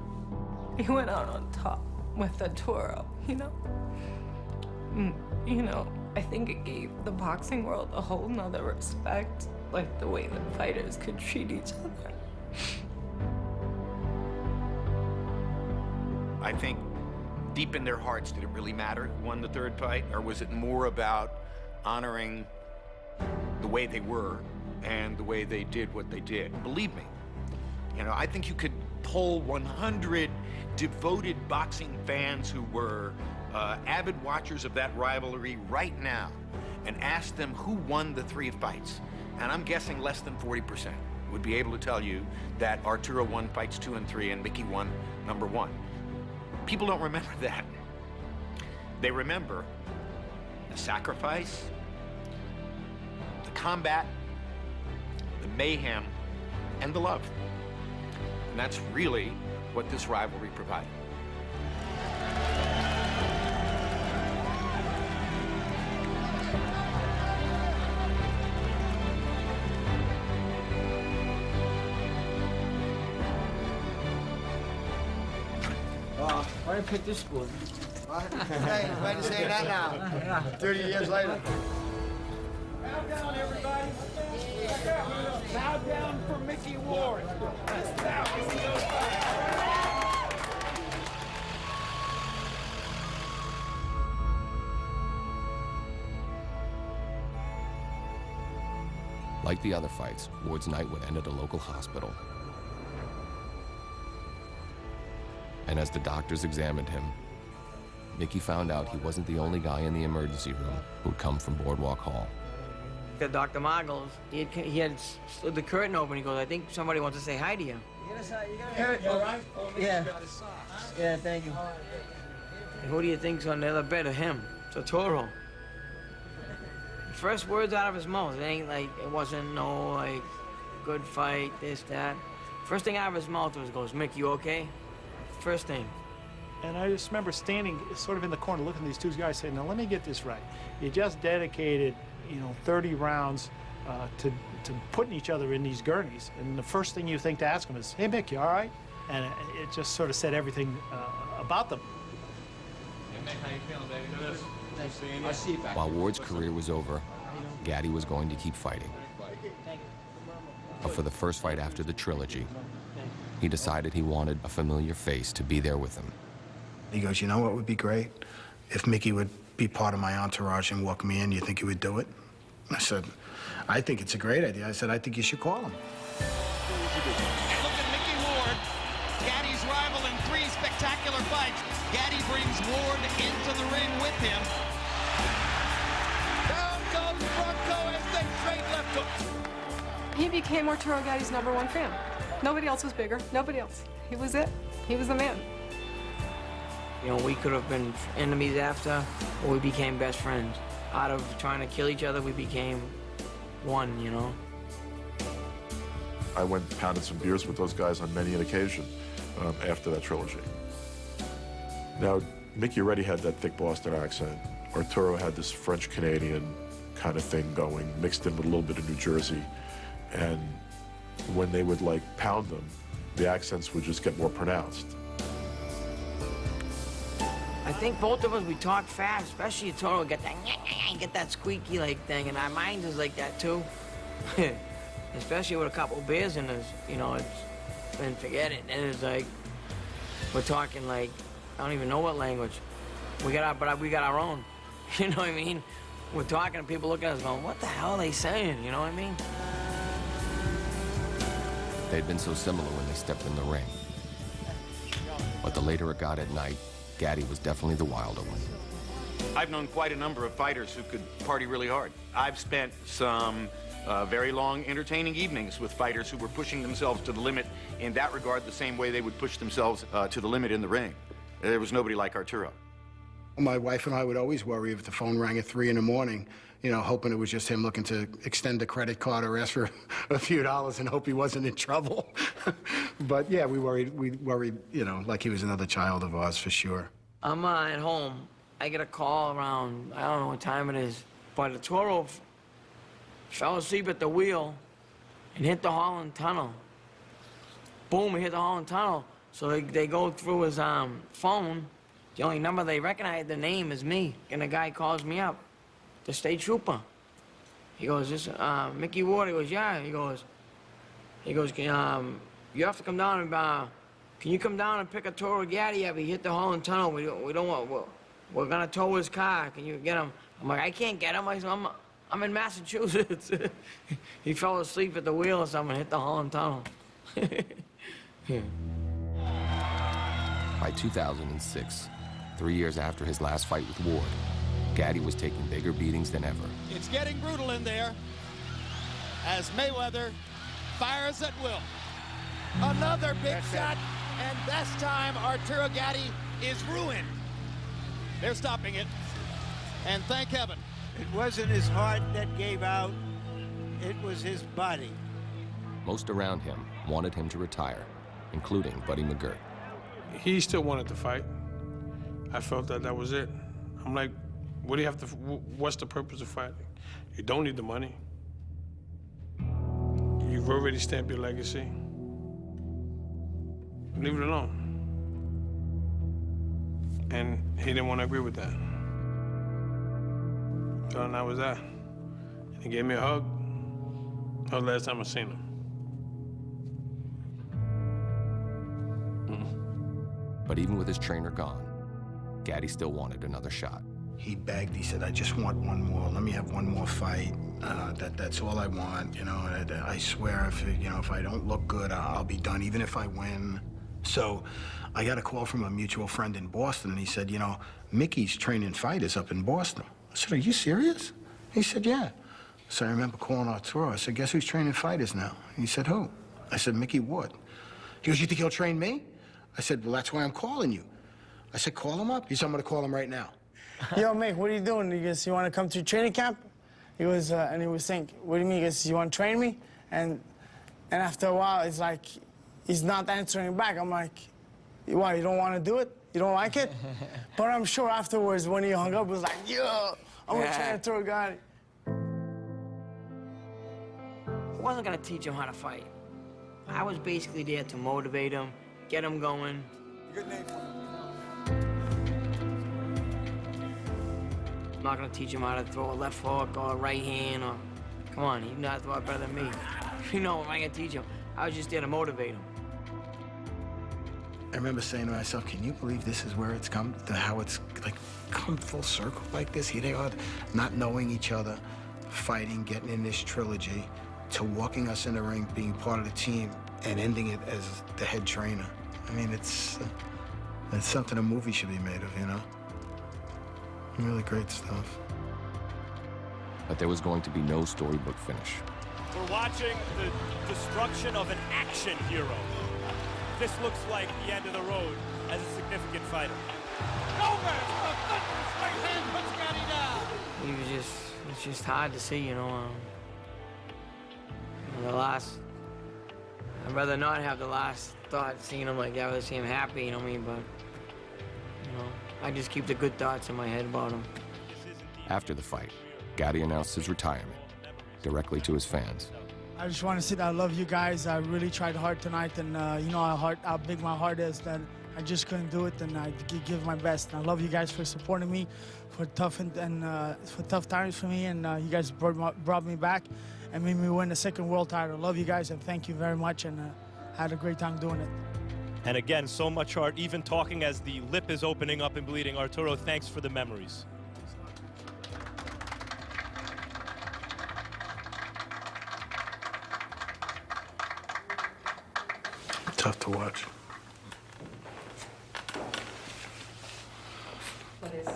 He went out on top with Arturo, you know? You know, I think it gave the boxing world a whole nother respect, like the way that fighters could treat each other. I think deep in their hearts, did it really matter who won the third fight? Or was it more about honoring the way they were and the way they did what they did? Believe me, you know, I think you could poll 100 devoted boxing fans who were avid watchers of that rivalry right now and ask them who won the 3 fights. And I'm guessing less than 40% would be able to tell you that Arturo won fights 2 and 3 and Mickey won number 1. People don't remember that. They remember the sacrifice, the combat, the mayhem, and the love. And that's really what this rivalry provided. Why did I pick this school? Hey, why are you saying that now? 30 years later. Bow down, everybody. Bow down for Mickey Ward. Just bow. Like the other fights, Ward's night would end at a local hospital. And as the doctors examined him, Mickey found out he wasn't the only guy in the emergency room who'd come from Boardwalk Hall. Dr. Margles, he had slid the curtain open. He goes, I think somebody wants to say hi to you. You all right? Yeah. Yeah, thank you. And who do you think's on the other bed of him? It's Arturo. The first words out of his mouth, it ain't like, it wasn't no, like, good fight, this, that. First thing out of his mouth goes, Mick, you okay? First thing. And I just remember standing sort of in the corner looking at these two guys saying, now let me get this right. You just dedicated, you know, 30 rounds to putting each other in these gurneys. And the first thing you think to ask them is, hey, Mick, you all right? And it just sort of said everything about them. Hey, Mick, how you feeling, baby? Good. I'll see you back. While Ward's career was over, Gatti was going to keep fighting. But for the first fight after the trilogy, he decided he wanted a familiar face to be there with him. He goes, you know what would be great? If Mickey would be part of my entourage and walk me in, you think he would do it? I said, I think it's a great idea. I said, I think you should call him. And look at Mickey Ward, Gatti's rival in 3 spectacular fights. Gatti brings Ward into the ring with him. Down goes Bronco as they trade left hook. He became Arturo Gatti's #1 fan. Nobody else was bigger. Nobody else. He was it. He was the man. You know, we could have been enemies after, or we became best friends. Out of trying to kill each other, we became one, you know? I went and pounded some beers with those guys on many an occasion after that trilogy. Now, Mickey already had that thick Boston accent. Arturo had this French-Canadian kind of thing going, mixed in with a little bit of New Jersey. And when they would, like, pound them, the accents would just get more pronounced. I think both of us, we talk fast, especially Arturo, get that squeaky like thing, and our minds is like that too. Especially with a couple of beers in us, you know, and forget it. And it's like, we're talking like, I don't even know what language. We got our own, you know what I mean? We're talking and people look at us going, what the hell are they saying, you know what I mean? They'd been so similar when they stepped in the ring. But the later it got at night, Gatti was definitely the wilder one. I've known quite a number of fighters who could party really hard. I've spent some very long, entertaining evenings with fighters who were pushing themselves to the limit in that regard the same way they would push themselves to the limit in the ring. There was nobody like Arturo. My wife and I would always worry if the phone rang at 3 in the morning, you know, hoping it was just him looking to extend a credit card or ask for a few dollars and hope he wasn't in trouble. But yeah, we worried, you know, like he was another child of ours for sure. I'm at home. I get a call around, I don't know what time it is, but Arturo fell asleep at the wheel and hit the Holland Tunnel. Boom, he hit the Holland Tunnel. So they go through his phone. The only number they recognize, the name is me. And the guy calls me up, the state trooper. He goes, this, Mickey Ward? He goes, yeah. He goes, you have to come down and, can you come down and pick Arturo Gatti up? He hit the Holland Tunnel. We don't want, we're gonna tow his car. Can you get him? I'm like, I can't get him. I said, I'm in Massachusetts. He fell asleep at the wheel or something, hit the Holland Tunnel. Yeah. By 2006, 3 years after his last fight with Ward, Gatti was taking bigger beatings than ever. It's getting brutal in there as Mayweather fires at will. Another big shot, and this time Arturo Gatti is ruined. They're stopping it, and thank heaven. It wasn't his heart that gave out, it was his body. Most around him wanted him to retire, including Buddy McGirt. He still wanted to fight. I felt that was it. I'm like, what do you have to, what's the purpose of fighting? You don't need the money. You've already stamped your legacy. Leave it alone. And he didn't want to agree with that. So that was that. And he gave me a hug. That was the last time I seen him. But even with his trainer gone, Gatti still wanted another shot. He begged, he said, I just want one more. Let me have one more fight. That's all I want, you know. And I swear, if I don't look good, I'll be done, even if I win. So I got a call from a mutual friend in Boston, and he said, you know, Mickey's training fighters up in Boston. I said, are you serious? He said, yeah. So I remember calling Arturo. I said, guess who's training fighters now? He said, who? I said, Mickey Ward. He goes, you think he'll train me? I said, well, that's why I'm calling you. I said, call him up. He said, I'm going to call him right now. Yo, Mick, what are you doing? He goes, you want to come to training camp? He goes, and he was saying, what do you mean? He goes, you want to train me? And after a while, it's like, he's not answering back. I'm like, what, you don't want to do it? You don't like it? But I'm sure afterwards, when he hung up, he was like, yo, I'm going to train Arturo Gatti. I wasn't going to teach him how to fight. I was basically there to motivate him, get him going. Good name for him. I'm not gonna teach him how to throw a left hook or a right hand or, come on, he knows how to throw it better than me. You know, I'm not gonna teach him. I was just there to motivate him. I remember saying to myself, can you believe this is where it's come, to how it's like come full circle like this? Here they are, not knowing each other, fighting, getting in this trilogy, to walking us in the ring, being part of the team, and ending it as the head trainer. I mean, it's something a movie should be made of, you know? Really great stuff. But there was going to be no storybook finish. We're watching the destruction of an action hero. This looks like the end of the road as a significant fighter. Gomez, the goodness, right hand puts Gatti down. It's just hard to see, you know. I'd rather not have the last thought seeing him like that. I'd rather see him happy, you know what I mean? But, you know, I just keep the good thoughts in my head about him. After the fight, Gatti announced his retirement directly to his fans. I just want to say that I love you guys. I really tried hard tonight, and you know how big my heart is, that I just couldn't do it, and I give my best. And I love you guys for supporting me, for tough times for me, and you guys brought me back and made me win the second world title. I love you guys, and thank you very much, and I had a great time doing it. And again, so much heart, even talking as the lip is opening up and bleeding. Arturo, thanks for the memories. Tough to watch. What is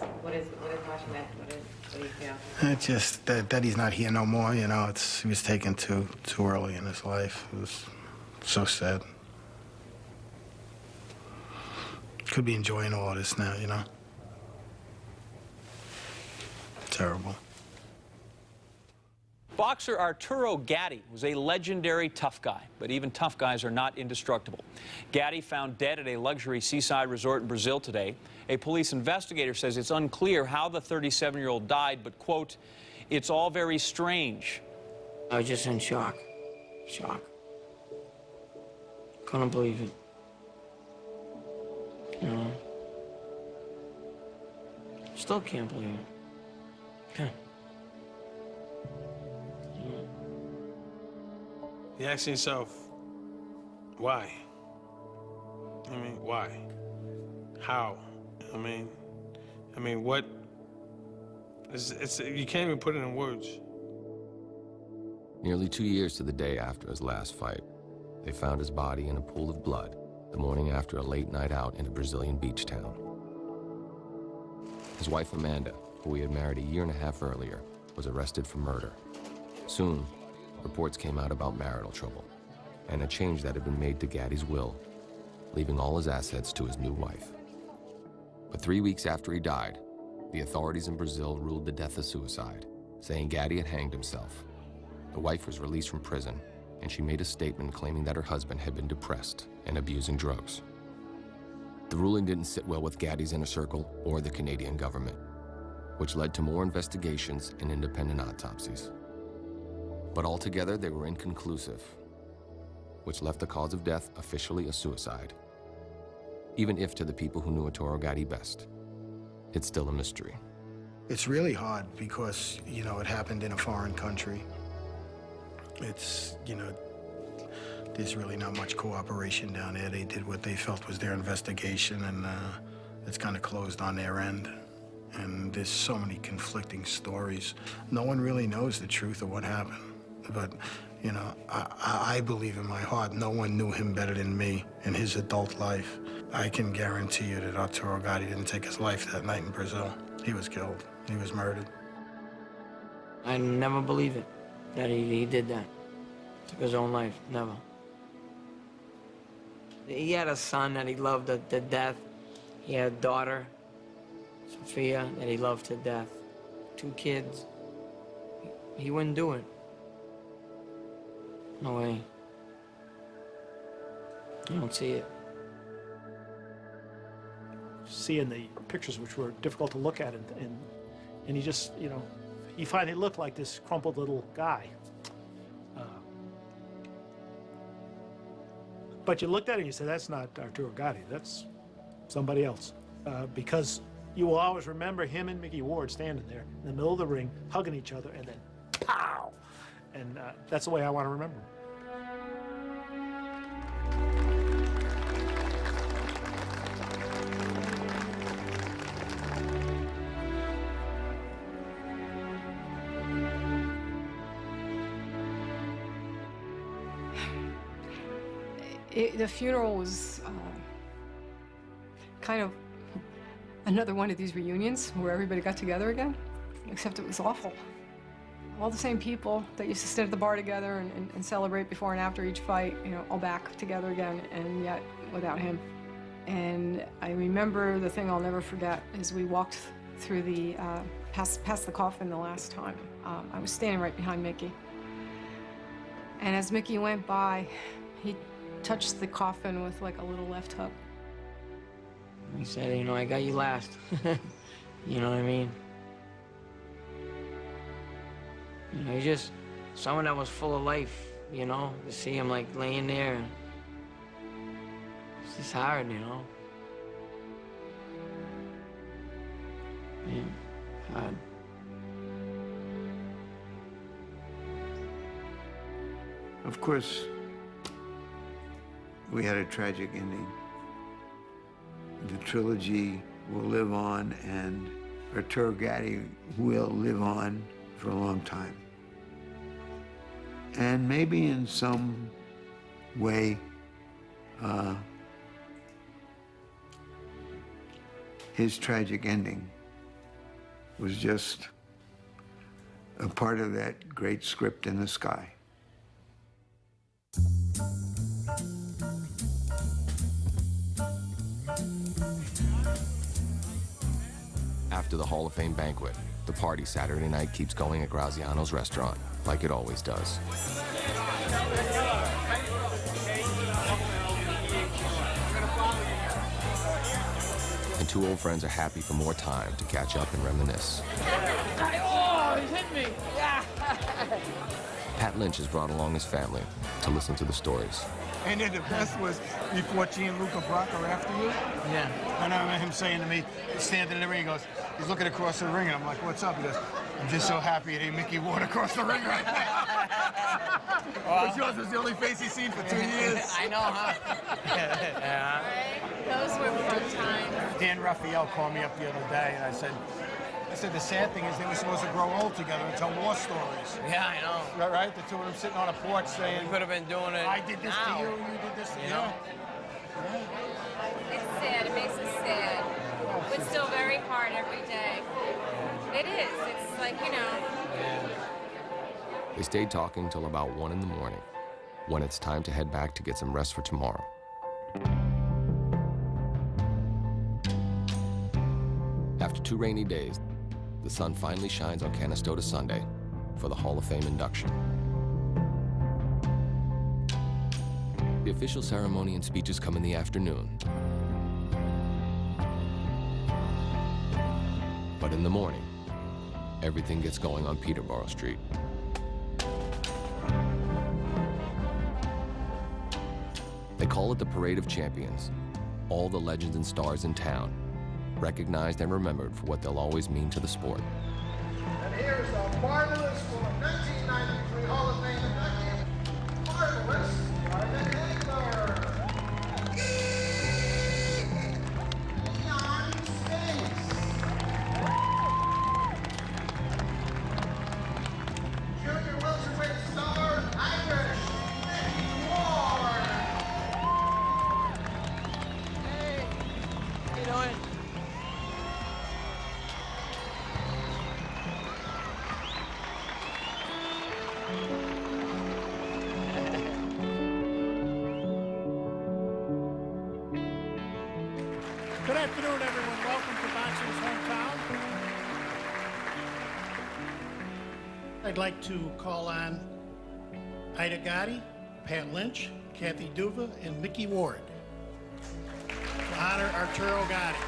watching that? What do you feel? It's just that he's not here no more, you know. He was taken too early in his life. It was so sad. Could be enjoying all this now, you know. Terrible. Boxer Arturo Gatti was a legendary tough guy, but even tough guys are not indestructible. Gatti found dead at a luxury seaside resort in Brazil today. A police investigator says it's unclear how the 37-year-old died, but, quote, "It's all very strange." I was just in shock. Shock. Couldn't believe it. You know? Still can't believe it. Okay. You're asking yourself, why? I mean, why? How? I mean, what? You can't even put it in words. Nearly 2 years to the day after his last fight, they found his body in a pool of blood the morning after a late night out in a Brazilian beach town. His wife, Amanda, who he had married a year and a half earlier, was arrested for murder. Soon, reports came out about marital trouble and a change that had been made to Gatti's will, leaving all his assets to his new wife. But 3 weeks after he died, the authorities in Brazil ruled the death a suicide, saying Gatti had hanged himself. The wife was released from prison, and she made a statement claiming that her husband had been depressed and abusing drugs. The ruling didn't sit well with Gatti's inner circle or the Canadian government, which led to more investigations and independent autopsies. But altogether, they were inconclusive, which left the cause of death officially a suicide. Even if to the people who knew Arturo Gatti best, it's still a mystery. It's really hard because, you know, it happened in a foreign country. It's, you know, there's really not much cooperation down there. They did what they felt was their investigation, and it's kind of closed on their end. And there's so many conflicting stories. No one really knows the truth of what happened. But, you know, I believe in my heart no one knew him better than me in his adult life. I can guarantee you that Arturo Gatti didn't take his life that night in Brazil. He was killed. He was murdered. I never believe it, that he did that. Took his own life, never. He had a son that he loved to death. He had a daughter, Sophia, that he loved to death. 2 kids. He wouldn't do it. No way. I don't see it. Seeing the pictures, which were difficult to look at, and he just, you know, he finally looked like this crumpled little guy. But you looked at it and you said, that's not Arturo Gatti, that's somebody else. Because you will always remember him and Mickey Ward standing there in the middle of the ring, hugging each other, and then pow! And that's the way I want to remember him. The funeral was kind of another one of these reunions where everybody got together again, except it was awful. All the same people that used to sit at the bar together and celebrate before and after each fight, you know, all back together again, and yet without him. And I remember the thing I'll never forget is we walked through the, past the coffin the last time. I was standing right behind Mickey. And as Mickey went by, he touched the coffin with like a little left hook. He said, you know, I got you last. You know what I mean? You know, he's just someone that was full of life, you know, to see him like laying there. It's just hard, you know. Yeah, hard. Of course, we had a tragic ending. The trilogy will live on, and Arturo Gatti will live on for a long time. And maybe in some way, his tragic ending was just a part of that great script in the sky. After the Hall of Fame banquet, the party Saturday night keeps going at Graziano's restaurant, like it always does. And two old friends are happy for more time to catch up and reminisce. Oh, he hit me! Yeah! Pat Lynch has brought along his family to listen to the stories. And then the best was before Gianluca Brocco after you. Yeah. And I remember him saying to me, standing in the ring, he goes, he's looking across the ring, and I'm like, what's up? He goes, I'm just so happy it ain't Mickey Ward across the ring right now. Because yours was the only face he's seen for 2 years. I know, huh? Yeah. Those were fun times. Dan Raphael called me up the other day, and I said, the sad thing is they were supposed to grow old together and tell war stories. Yeah, I know. Right? The two of them sitting on a porch saying, We could have been doing it I did this now. to you, you did this to You me. know? It's sad. It makes us sad. It's still very hard every day. It is. It's like, you know. They stayed talking till about 1 in the morning, when it's time to head back to get some rest for tomorrow. After 2 rainy days, the sun finally shines on Canastota Sunday for the Hall of Fame induction. The official ceremony and speeches come in the afternoon. But in the morning, everything gets going on Peterborough Street. They call it the Parade of Champions. All the legends and stars in town, recognized and remembered for what they'll always mean to the sport. And here's the marvelous for 1993 Hall of Fame inductee, marvelous Marvin Hagler. Beyond space. Junior welterweight star, Irish Mickey Ward. Hey, how you doing? Good afternoon, everyone. Welcome to Boxing's Hometown. I'd like to call on Ida Gatti, Pat Lynch, Kathy Duva, and Mickey Ward to honor Arturo Gatti.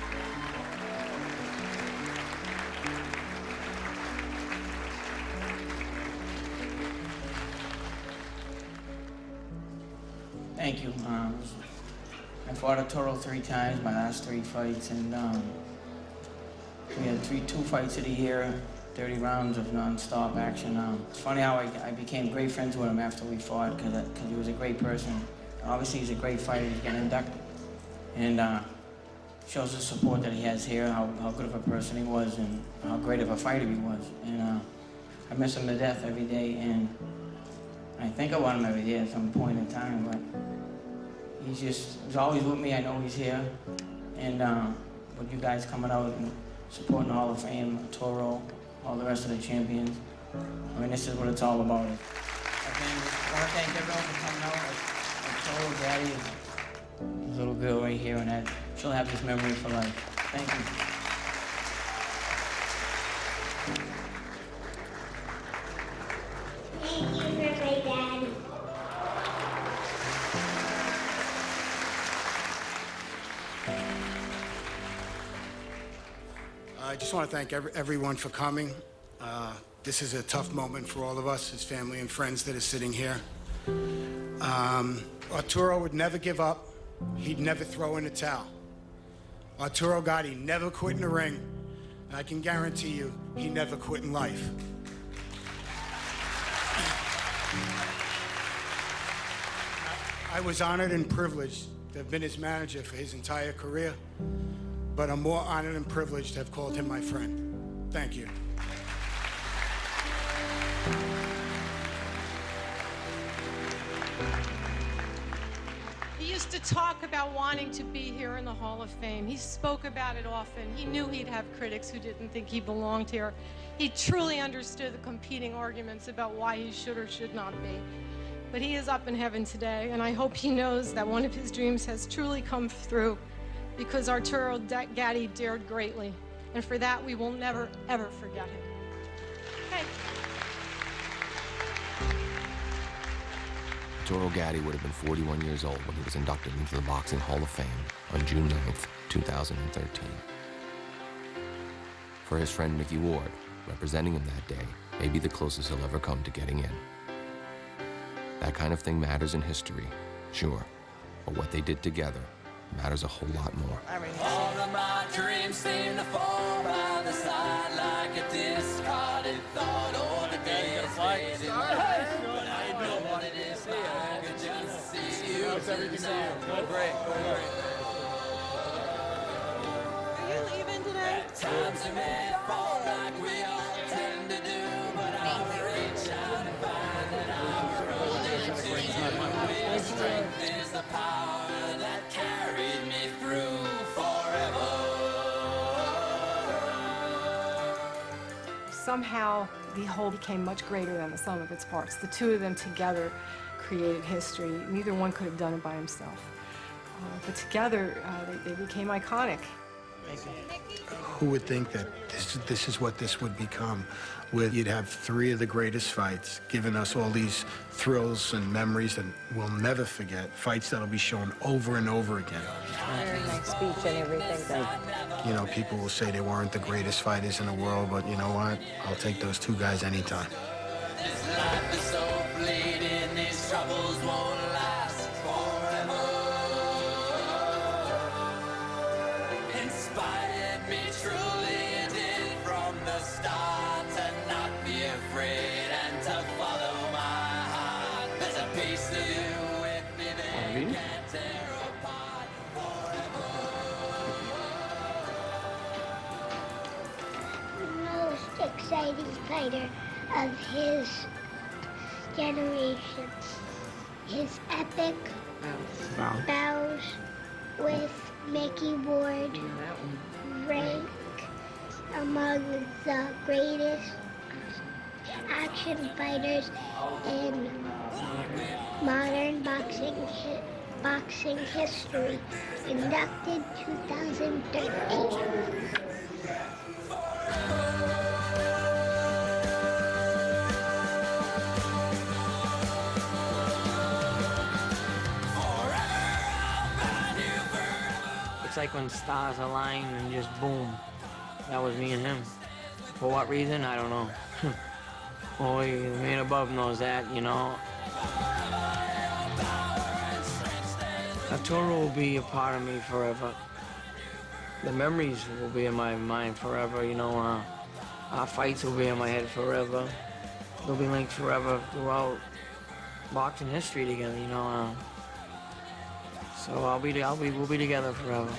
Thank you. I fought Arturo 3 times, my last 3 fights, and we had 2 fights of the year, 30 rounds of non-stop action. It's funny how I became great friends with him after we fought, because he was a great person. Obviously, he's a great fighter. He's getting inducted, and shows the support that he has here, how good of a person he was, and how great of a fighter he was. And I miss him to death every day, and I think about him every day at some point in time, but he's always with me. I know he's here. And with you guys coming out and supporting the Hall of Fame, Arturo, all the rest of the champions, I mean, this is what it's all about. I want to thank everyone for coming out. Arturo Gatti is a little girl right here, and she'll have this memory for life. Thank you. I just want to thank everyone for coming. This is a tough moment for all of us, his family and friends that are sitting here. Arturo would never give up. He'd never throw in the towel. Arturo Gatti never quit in the ring, and I can guarantee you he never quit in life. I was honored and privileged to have been his manager for his entire career, but I'm more honored and privileged to have called him my friend. Thank you. He used to talk about wanting to be here in the Hall of Fame. He spoke about it often. He knew he'd have critics who didn't think he belonged here. He truly understood the competing arguments about why he should or should not be. But he is up in heaven today, and I hope he knows that one of his dreams has truly come through because Arturo Gatti dared greatly. And for that, we will never, ever forget him. Okay. Arturo Gatti would have been 41 years old when he was inducted into the Boxing Hall of Fame on June 9th, 2013. For his friend Mickey Ward, representing him that day may be the closest he'll ever come to getting in. That kind of thing matters in history, sure, but what they did together matters a whole lot more. All of my dreams seem to fall by the side like a discarded thought or the days fading away. But I know what it is like. I could just see you. How's everything to you? Good, great. Are you leaving today? At times it may fall like we all tend to do, but I'll reach out and find that I'm rolling to you. Strength is the power that carried me through forever. Somehow, the whole became much greater than the sum of its parts. The two of them together created history. Neither one could have done it by himself. But together, they became iconic. Who would think that this is what this would become? You'd have three of the greatest fights, giving us all these thrills and memories that we'll never forget, fights that'll be shown over and over again. Very nice speech and everything. You know, people will say they weren't the greatest fighters in the world, but you know what? I'll take those two guys anytime. This life is so fleeting, these troubles won't last forever. Inspired me truly, it did from the start to not be afraid and to follow my heart. There's a piece of you with me that you can't tear apart forever. The most exciting fighter of his generation. His epic bows with Mickey Ward rank among the greatest action fighters in modern boxing history, inducted 2013. It's like when stars align and just boom. That was me and him. For what reason, I don't know. Only the man above knows that, you know. Arturo will be a part of me forever. The memories will be in my mind forever, you know. Our fights will be in my head forever. They'll be linked forever throughout boxing history together, you know. So we'll be together forever.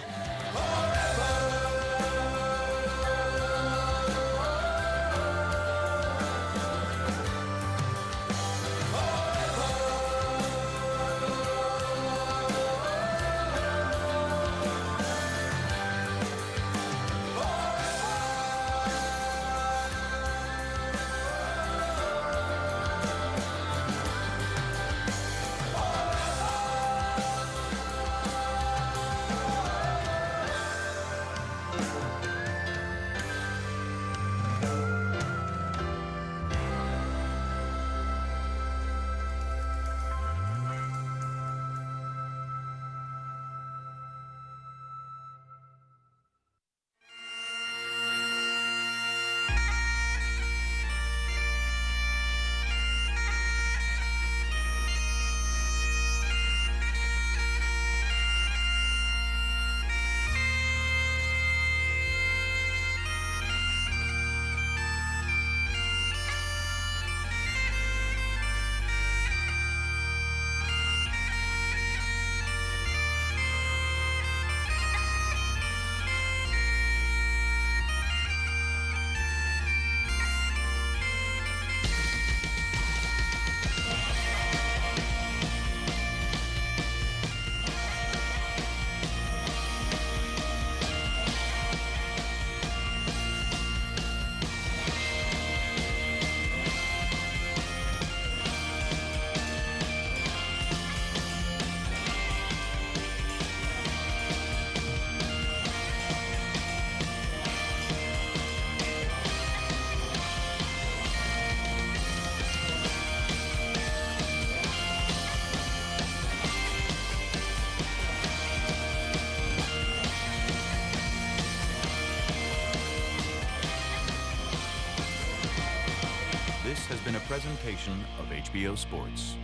been a presentation of HBO Sports.